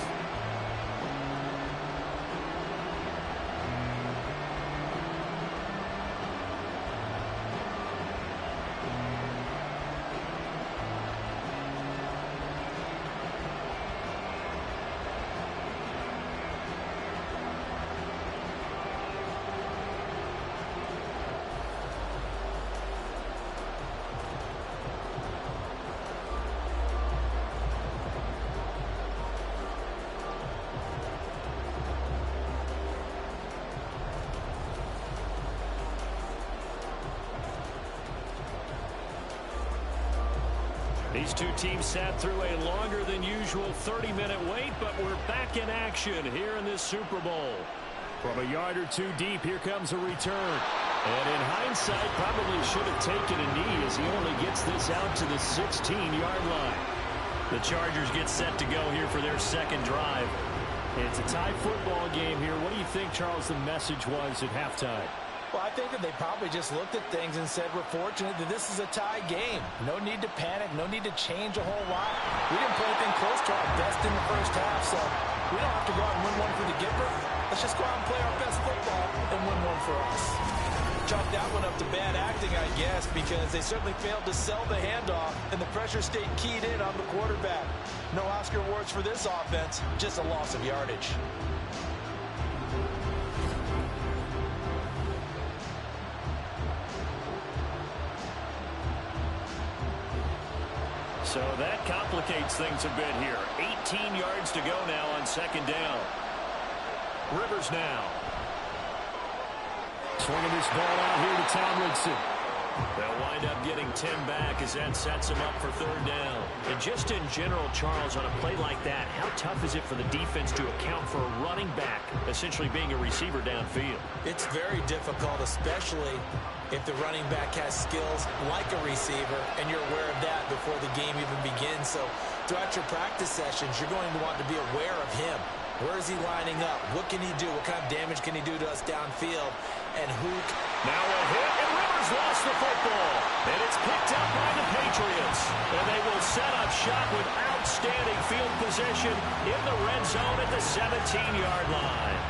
Speaker 3: These two teams sat through a longer than usual 30-minute wait, but we're back in action here in this Super Bowl. From a yard or two deep, here comes a return. And in hindsight, probably should have taken a knee as he only gets this out to the 16-yard line. The Chargers get set to go here for their second drive. It's a tie football game here. What do you think, Charles, the message was at halftime?
Speaker 4: Well, I think that they probably just looked at things and said, we're fortunate that this is a tie game. No need to panic. No need to change a whole lot. We didn't play anything close to our best in the first half, so we don't have to go out and win one for the Gipper. Let's just go out and play our best football and win one for us. Chalk that one up to bad acting, I guess, because they certainly failed to sell the handoff, and the pressure stayed keyed in on the quarterback. No Oscar awards for this offense, just a loss of yardage.
Speaker 3: So that complicates things a bit here. 18 yards to go now on second down. Rivers now. Swinging this ball out here to Tomlinson. They'll wind up getting 10 back as that sets him up for third down. And just in general, Charles, on a play like that, how tough is it for the defense to account for a running back essentially being a receiver downfield?
Speaker 4: It's very difficult, especially if the running back has skills like a receiver, and you're aware of that before the game even begins. So throughout your practice sessions, you're going to want to be aware of him. Where is he lining up? What can he do? What kind of damage can he do to us downfield? And who...
Speaker 3: Now a hit, and Rivers lost the football. And it's picked up by the Patriots. And they will set up shop with outstanding field position in the red zone at the 17-yard line.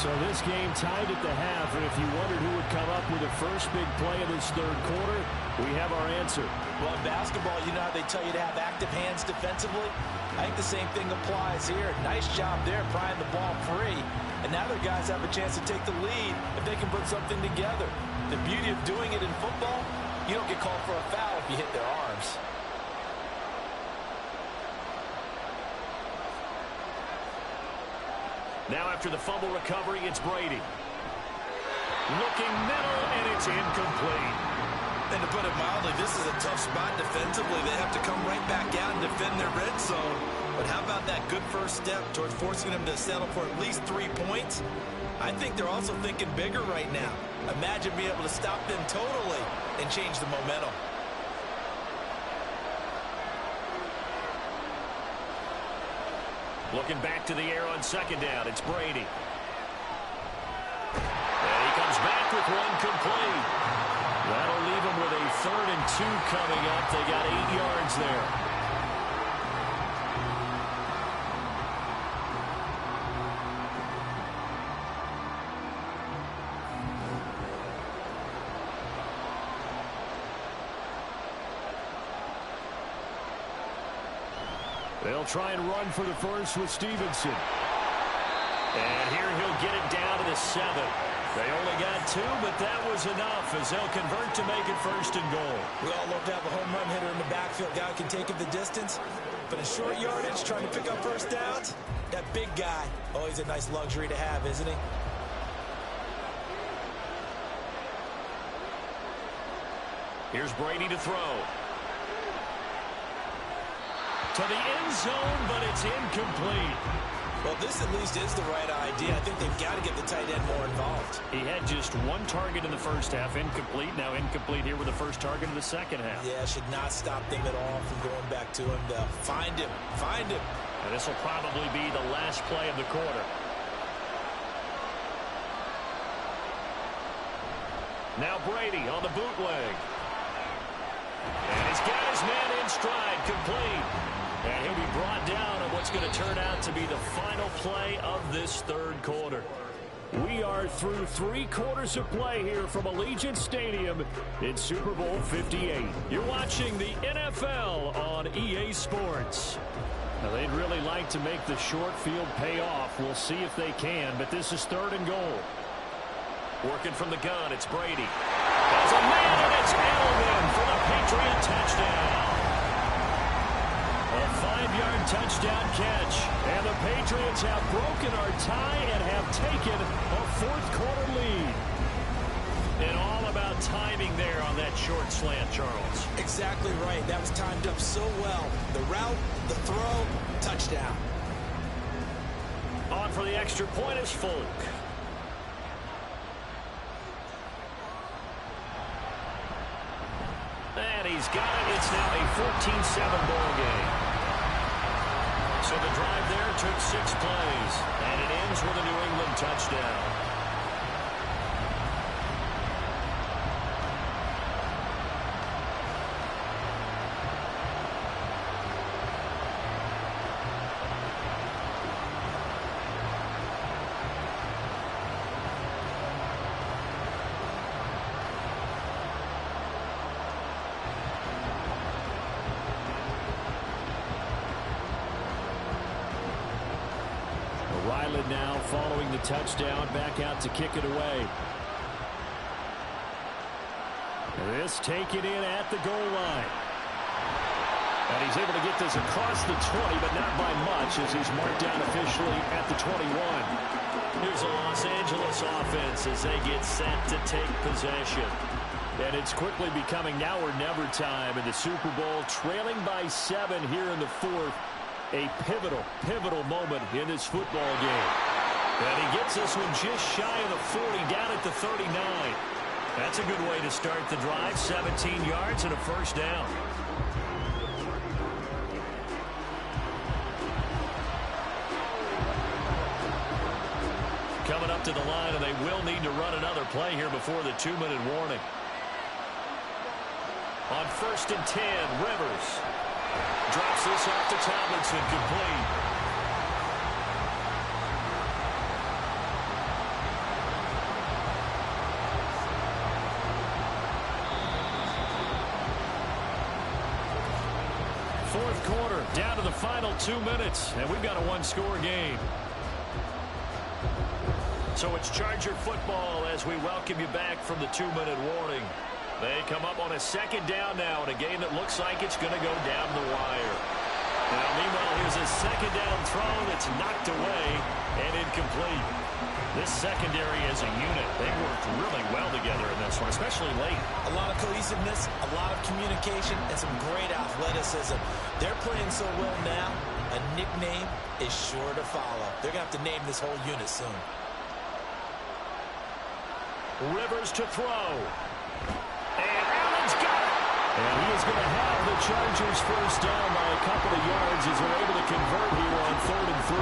Speaker 3: So this game tied at the half, and if you wondered who would come up with the first big play of this third quarter, we have our answer.
Speaker 4: Well, in basketball, you know how they tell you to have active hands defensively? I think the same thing applies here. Nice job there, prying the ball free. And now their guys have a chance to take the lead if they can put something together. The beauty of doing it in football, you don't get called for a foul if you hit their arms.
Speaker 3: Now after the fumble recovery, it's Brady. Looking middle, and it's incomplete.
Speaker 6: And to put it mildly, this is a tough spot defensively. They have to come right back out and defend their red zone. But how about that good first step towards forcing them to settle for at least 3 points? I think they're also thinking bigger right now. Imagine being able to stop them totally and change the momentum.
Speaker 3: Looking back to the air on second down, it's Brady. And he comes back with one complete. That'll leave him with a 3rd and 2 coming up. They got 8 yards there. They'll try and run for the first with Stevenson. And here he'll get it down to the 7. They only got 2, but that was enough as they'll convert to make it 1st and goal.
Speaker 6: We all love to have a home run hitter in the backfield. Guy who can take it the distance. But in short yardage, trying to pick up first downs, that big guy, oh, he's a nice luxury to have, isn't he?
Speaker 3: Here's Brady to throw. To the end zone, but it's incomplete.
Speaker 6: Well, this at least is the right idea. I think they've got to get the tight end more involved.
Speaker 3: He had just 1 target in the first half, incomplete. Now incomplete here with the first target in the second half.
Speaker 6: Yeah, should not stop them at all from going back to him. To find him.
Speaker 3: And this will probably be the last play of the quarter. Now Brady on the bootleg. And he's got his man in stride, complete. And he'll be brought down on what's going to turn out to be the final play of this 3rd quarter. We are through 3 quarters of play here from Allegiant Stadium in Super Bowl 58. You're watching the NFL on EA Sports. Now, they'd really like to make the short field pay off. We'll see if they can, but this is 3rd and goal. Working from the gun, it's Brady. There's a man, and it's Edelman for the Patriot touchdown. A 5-yard touchdown catch. And the Patriots have broken our tie and have taken a 4th quarter lead. And all about timing there on that short slant, Charles.
Speaker 6: Exactly right. That was timed up so well. The route, the throw, touchdown.
Speaker 3: On for the extra point is Folk. And he's got it. It's now a 14-7 ball game. So the drive there took 6 plays, and it ends with a New England touchdown. Ryland now following the touchdown, back out to kick it away. This taken in at the goal line. And he's able to get this across the 20, but not by much as he's marked down officially at the 21. Here's a Los Angeles offense as they get set to take possession. And it's quickly becoming now or never time in the Super Bowl, trailing by 7 here in the 4th. A pivotal moment in this football game. And he gets this one just shy of the 40, down at the 39. That's a good way to start the drive. 17 yards and a first down. Coming up to the line, and they will need to run another play here before the 2-minute warning. On 1st and 10, Rivers drops this off to Tomlinson, complete. Fourth quarter, down to the final 2 minutes, and we've got a 1-score game. So it's Charger football as we welcome you back from the 2-minute warning. They come up on a 2nd down now in a game that looks like it's going to go down the wire. Now, meanwhile, here's a 2nd down throw that's knocked away and incomplete. This secondary as a unit, they worked really well together in this one, especially late.
Speaker 6: A lot of cohesiveness, a lot of communication, and some great athleticism. They're playing so well now, a nickname is sure to follow. They're going to have to name this whole unit soon.
Speaker 3: Rivers to throw. And Allen's got it. And he is going to have the Chargers first down by a couple of yards as they're able to convert here on 3rd and 3.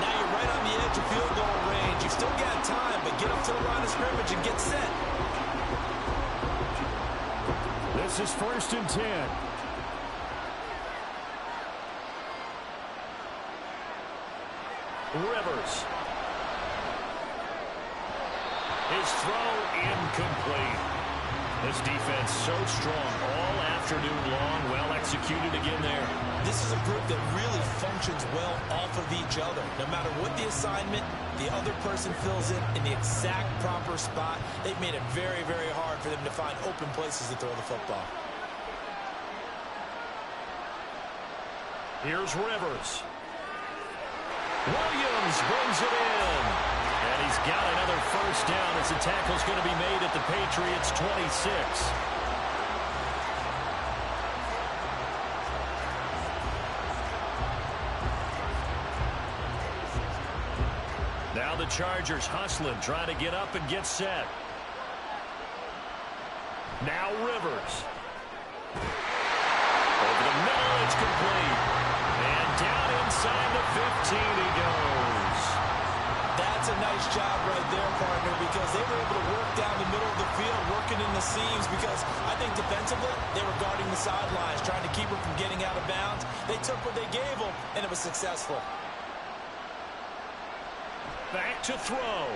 Speaker 6: Now you're right on the edge of field goal range. You've still got time, but get up to the line of scrimmage and get set.
Speaker 3: This is 1st and 10. Rivers. His throw incomplete. This defense so strong all afternoon long. Well executed again there.
Speaker 6: This is a group that really functions well off of each other. No matter what the assignment, the other person fills in the exact proper spot. They've made it very, very hard for them to find open places to throw the football.
Speaker 3: Here's Rivers. Williams brings it in. And he's got another first down as the tackle's going to be made at the Patriots' 26. Now the Chargers hustling, trying to get up and get set. Now Rivers. Over the middle, it's complete. And down inside the 15 he goes.
Speaker 6: That's a nice job right there, partner, because they were able to work down the middle of the field, working in the seams, because I think defensively they were guarding the sidelines, trying to keep him from getting out of bounds. They took what they gave him, and it was successful.
Speaker 3: Back to throw.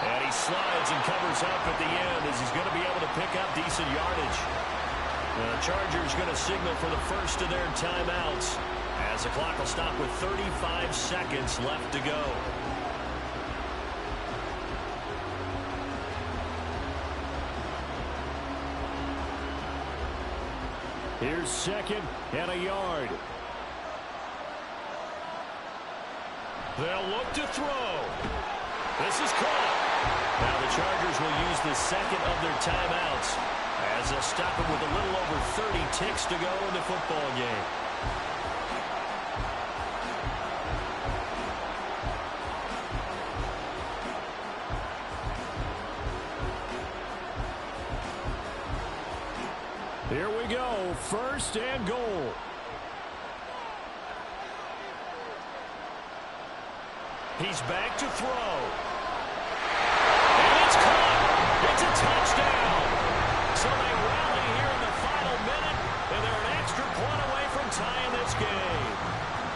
Speaker 3: And he slides and covers up at the end as he's going to be able to pick up decent yardage. The Chargers going to signal for the first of their timeouts as the clock will stop with 35 seconds left to go. Here's 2nd and a yard. They'll look to throw. This is caught. Now the Chargers will use the second of their timeouts as they'll stop it with a little over 30 ticks to go in the football game. Here we go, 1st and goal. He's back to throw. And it's caught. It's a touchdown. So they rally here in the final minute, and they're an extra point away from tying this game.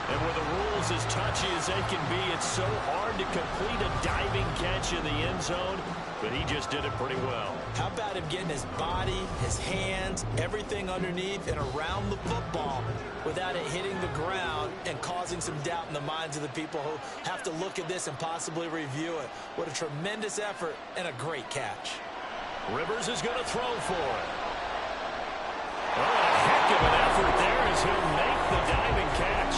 Speaker 3: And with the rules as touchy as they can be, it's so hard to complete a diving catch in the end zone, but he just did it pretty well.
Speaker 6: How about him getting his body, his hands, everything underneath and around the football without it hitting the ground and causing some doubt in the minds of the people who have to look at this and possibly review it. What a tremendous effort and a great catch.
Speaker 3: Rivers is going to throw for it. Oh, a heck of an effort there as he'll make the diving catch.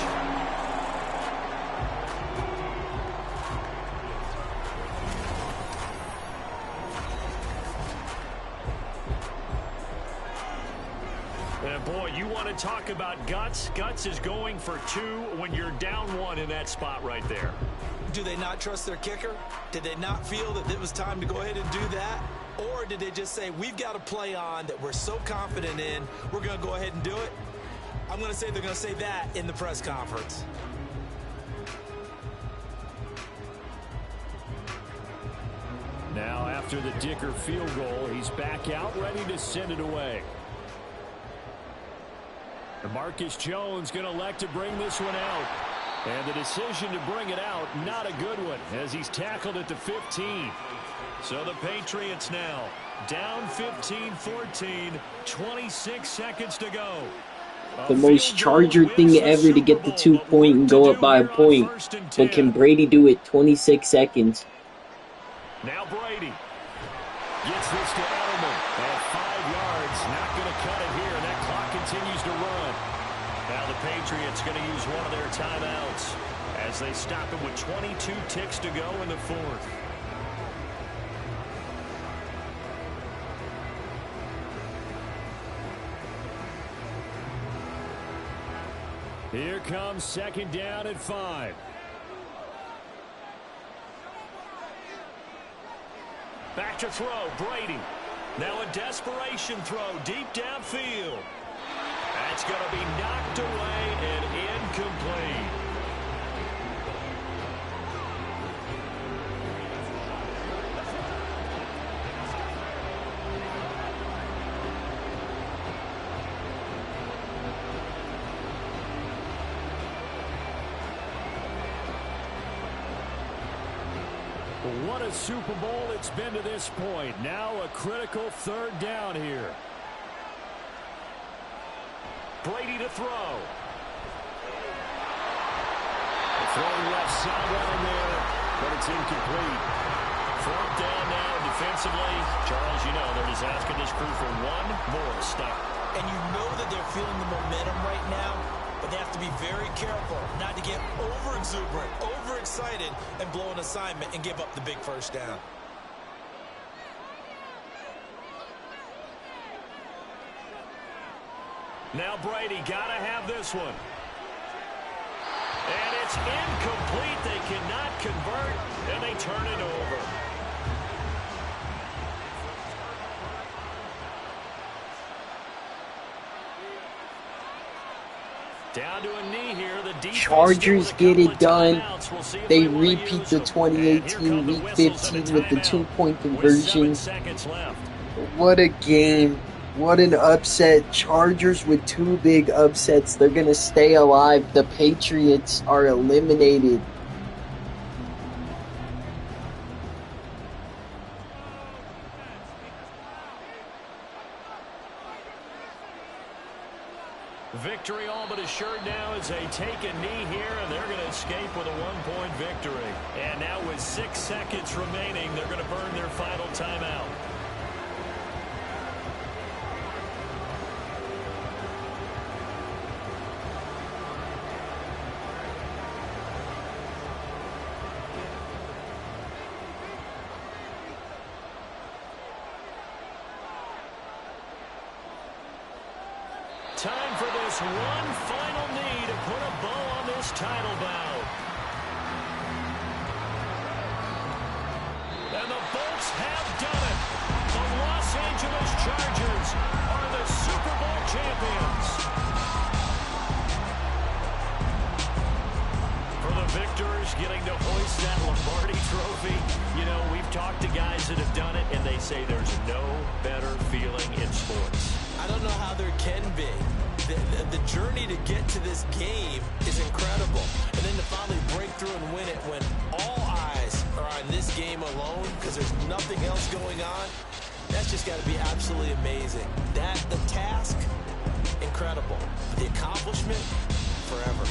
Speaker 3: And boy, you want to talk about guts. Guts is going for 2 when you're down 1 in that spot right there.
Speaker 6: Do they not trust their kicker? Did they not feel that it was time to go ahead and do that? Or did they just say, we've got a play on that we're so confident in, we're going to go ahead and do it? I'm going to say they're going to say that in the press conference.
Speaker 3: Now, after the Dicker field goal, he's back out ready to send it away. Marcus Jones going to elect to bring this one out. And the decision to bring it out, not a good one, as he's tackled at the 15. So the Patriots now down 15-14, 26 seconds to go.
Speaker 1: The most Charger thing ever to get the 2-point and go up by a point. But can Brady do it 26 seconds?
Speaker 3: Now Brady gets this to Edelman at 5 yards. Not going to cut it here. And that clock continues to run. Now the Patriots going to use one of their timeouts as they stop it with 22 ticks to go in the 4th. Here comes 2nd down at 5. Back to throw, Brady. Now a desperation throw deep downfield. That's going to be knocked away and incomplete. What a Super Bowl it's been to this point. Now a critical third down here. Brady to throw. Throwing left sideline there, but it's incomplete. Fourth down now defensively. Charles, you know they're just asking this crew for one more stop.
Speaker 6: And you know that they're feeling the momentum right now, but they have to be very careful not to get over-exuberant, overexcited, and blow an assignment and give up the big first down.
Speaker 3: Now Brady got to have this one. And it's incomplete. They cannot convert, and they turn it over. Down to a knee here. The defense
Speaker 1: Chargers get it done. They repeat the 2018 Week 15 with the 2-point conversion. What a game. What an upset. Chargers with 2 big upsets. They're going to stay alive. The Patriots are eliminated.
Speaker 3: Victory all but assured now as they take a knee here, and they're going to escape with a 1-point victory. And now with 6 seconds remaining, they're going to burn their final timeout. Time for this one final knee to put a bow on this title bout. And the Bolts have done it. The Los Angeles Chargers are the Super Bowl champions. For the victors getting to hoist that Lombardi trophy, you know, we've talked to guys that have done it, and they say there's no better feeling in sports.
Speaker 6: I don't know how there can be. The journey to get to this game is incredible. And then to finally break through and win it when all eyes are on this game alone because there's nothing else going on, that's just got to be absolutely amazing. The task, incredible. But the accomplishment, forever.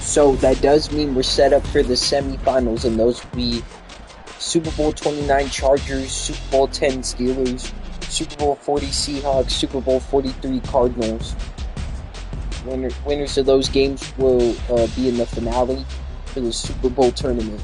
Speaker 1: So that does mean we're set up for the semifinals, and those will be Super Bowl 29 Chargers, Super Bowl 10 Steelers, Super Bowl 40 Seahawks, Super Bowl 43 Cardinals. Winners of those games will be in the finale for the Super Bowl tournament.